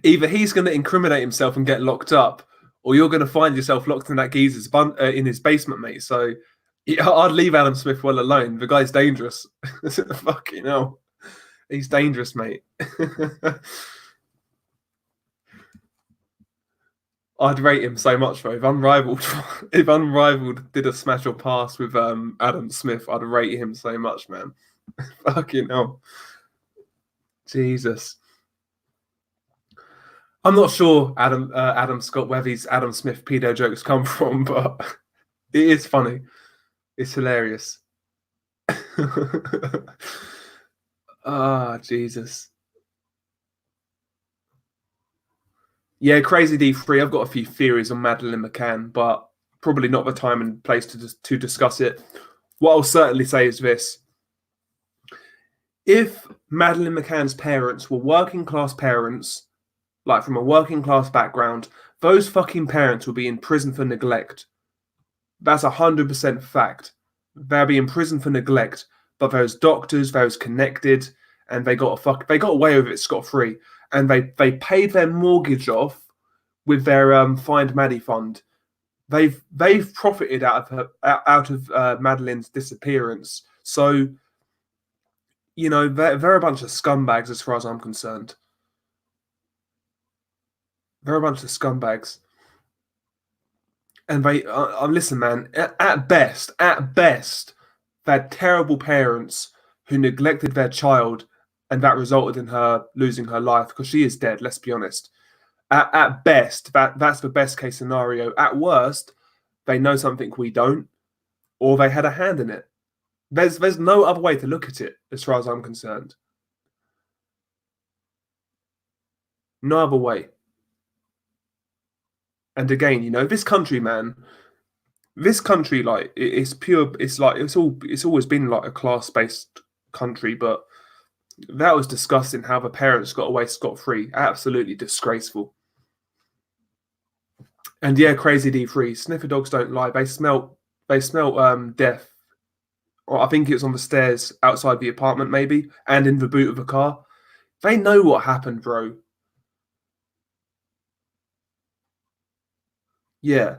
[SPEAKER 1] either he's going to incriminate himself and get locked up, or you're going to find yourself locked in that geezer's in his basement, mate. So yeah, I'd leave Adam Smith well alone. The guy's dangerous. Fucking hell. He's dangerous, mate. I'd rate him so much though. If Unrivaled did a smash or pass with Adam Smith, I'd rate him so much, man. Fucking hell. Jesus. I'm not sure Adam Scott where these Adam Smith pedo jokes come from, but it is funny. It's hilarious. Ah, Jesus. Yeah, Crazy D3. I've got a few theories on Madeleine McCann, but probably not the time and place to discuss it. What I'll certainly say is this. If Madeleine McCann's parents were working class parents, like from a working class background, those fucking parents will be in prison for neglect. That's 100% fact. They'll be in prison for neglect, but those doctors, those connected, and they got away with it scot free, and they paid their mortgage off with their Find Maddie fund. They've profited out of Madeleine's disappearance. So you know they're a bunch of scumbags as far as I'm concerned. They're a bunch of scumbags. And they, listen, man. At best, they had terrible parents who neglected their child, and that resulted in her losing her life because she is dead. Let's be honest. At best, that's the best case scenario. At worst, they know something we don't, or they had a hand in it. There's no other way to look at it, as far as I'm concerned. No other way. And again, this country, man, this country, like it's pure. It's like It's always been like a class-based country, but that was disgusting. How the parents got away scot-free. Absolutely disgraceful. And yeah, crazy D3. Sniffer dogs don't lie. They smelt death. Or I think it was on the stairs outside the apartment, maybe, and in the boot of the car. They know what happened, bro. Yeah,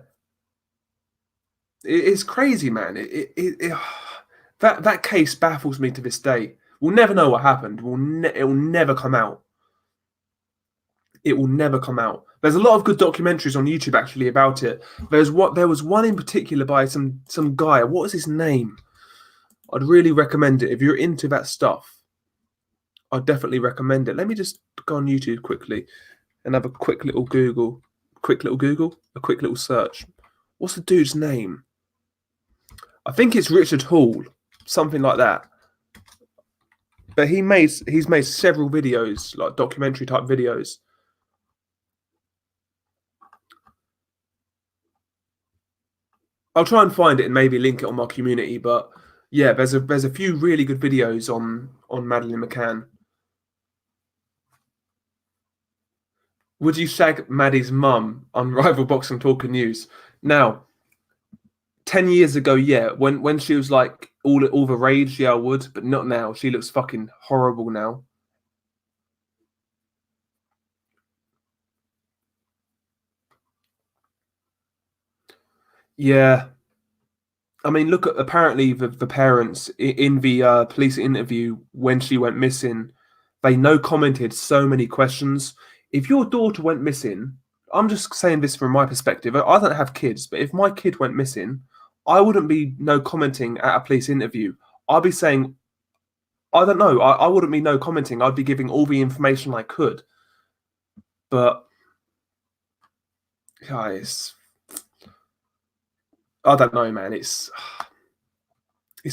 [SPEAKER 1] it's crazy, man. That case baffles me to this day. We'll never know what happened. It will never come out. It will never come out. There's a lot of good documentaries on YouTube actually about it. There was one in particular by some guy. What was his name? I'd really recommend it if you're into that stuff. I'd definitely recommend it. Let me just go on YouTube quickly and have a quick little Google. A quick little search. What's the dude's name? I think it's Richard Hall, something like that. But he's made several videos, like documentary type videos. I'll try and find it and maybe link it on my community. But yeah, there's a few really good videos on Madeleine McCann. Would you shag Maddie's mum on Rival Boxing Talk and News? Now, 10 years ago, yeah, when she was like all the rage, yeah, I would, but not now. She looks fucking horrible now. Yeah. I mean, look at apparently the parents in the police interview when she went missing, they no commented so many questions. If your daughter went missing, I'm just saying this from my perspective. I don't have kids, but if my kid went missing, I wouldn't be no commenting at a police interview. I'd be saying, I don't know. I wouldn't be no commenting. I'd be giving all the information I could. But guys, I don't know, man. It's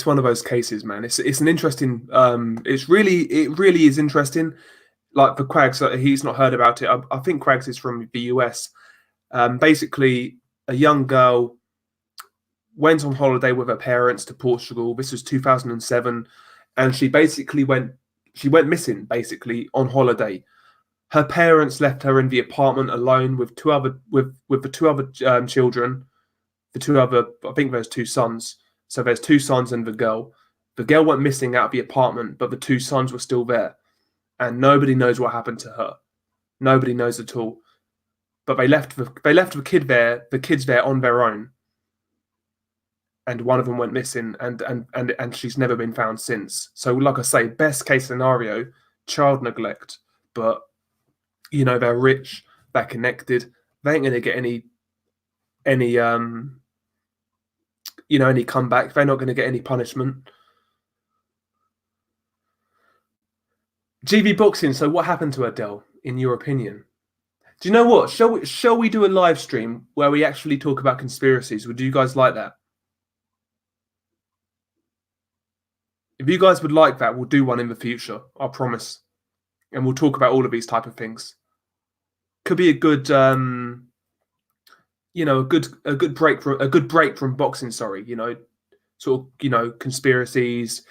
[SPEAKER 1] one of those cases, man. It's an interesting. It really is interesting. Like for Quags, he's not heard about it. I think Quags is from the US. Basically, a young girl went on holiday with her parents to Portugal. This was 2007, and she basically went missing. Basically on holiday, her parents left her in the apartment alone with the two other children. The two other, I think there's two sons. So there's two sons and the girl. The girl went missing out of the apartment, but the two sons were still there, and nobody knows what happened to her. Nobody knows at all. But they left the kids there on their own, and one of them went missing, and she's never been found since. So, like I say, best case scenario, child neglect. But they're rich, they're connected, they ain't gonna get any any comeback. They're not going to get any punishment. GV Boxing. So what happened to Adele, in your opinion? Do you know what? Shall we do a live stream where we actually talk about conspiracies? Would you guys like that? If you guys would like that, we'll do one in the future. I promise. And we'll talk about all of these type of things. Could be a good a good break from boxing, sorry, sort of, conspiracies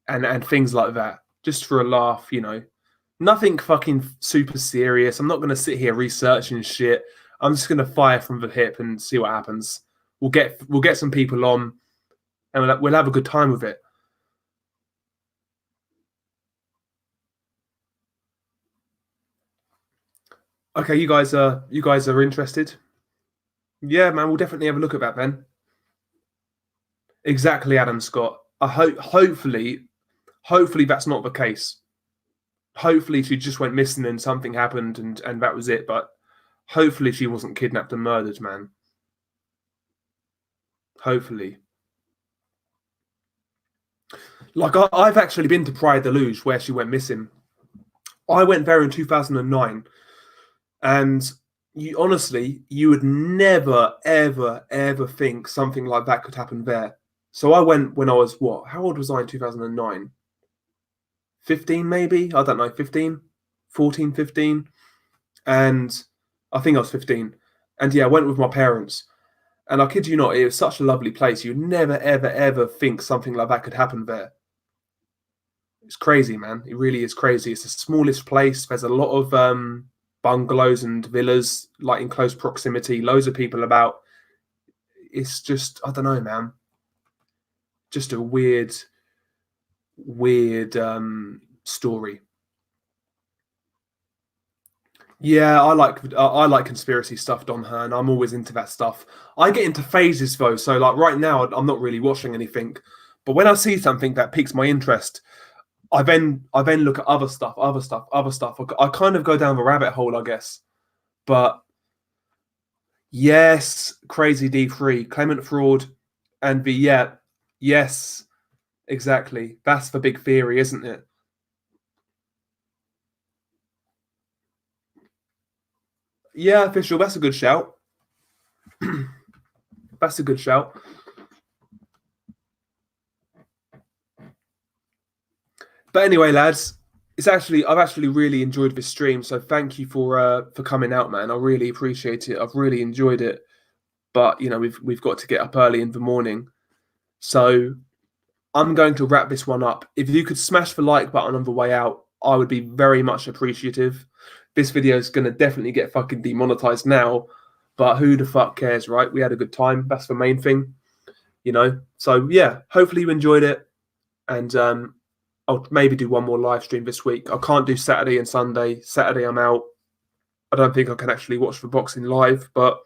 [SPEAKER 1] and things like that. Just for a laugh, Nothing fucking super serious. I'm not gonna sit here researching shit. I'm just gonna fire from the hip and see what happens. We'll get some people on and we'll have a good time with it. Okay, you guys are interested? Yeah, man, we'll definitely have a look at that then. Exactly, Adam Scott. Hopefully that's not the case. Hopefully she just went missing and something happened and that was it. But hopefully she wasn't kidnapped and murdered, man. Hopefully. Like I've actually been to Praia de Luz where she went missing. I went there in 2009, and you would never, ever, ever think something like that could happen there. So I went when I was what? How old was I in 2009? 15 maybe? I don't know, 15, 14, 15. And I think I was 15. And yeah, I went with my parents. And I kid you not, it was such a lovely place. You'd never, ever, ever think something like that could happen there. It's crazy, man. It really is crazy. It's the smallest place. There's a lot of bungalows and villas, like in close proximity. Loads of people about. It's just, I don't know, man. Just a weird, weird story. Yeah, I like conspiracy stuff, Dom Hearn. I'm always into that stuff. I get into phases though, so like right now I'm not really watching anything, but when I see something that piques my interest, I then look at other stuff, other stuff, other stuff. I kind of go down the rabbit hole, I guess. But yes, Crazy D3, Clement Fraud, and the yeah, yes, exactly. That's the big theory, isn't it? Yeah, official. That's a good shout. That's a good shout. But anyway, lads, I've actually really enjoyed this stream. So thank you for coming out, man. I really appreciate it. I've really enjoyed it. But we've got to get up early in the morning. So I'm going to wrap this one up. If you could smash the like button on the way out, I would be very much appreciative. This video is going to definitely get fucking demonetized now, but who the fuck cares, right? We had a good time. That's the main thing. So yeah, hopefully you enjoyed it, and I'll maybe do one more live stream this week. I can't do Saturday and Sunday. Saturday I'm out. I don't think I can actually watch the boxing live, but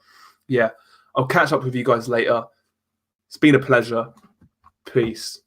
[SPEAKER 1] yeah, I'll catch up with you guys later. It's been a pleasure. Peace.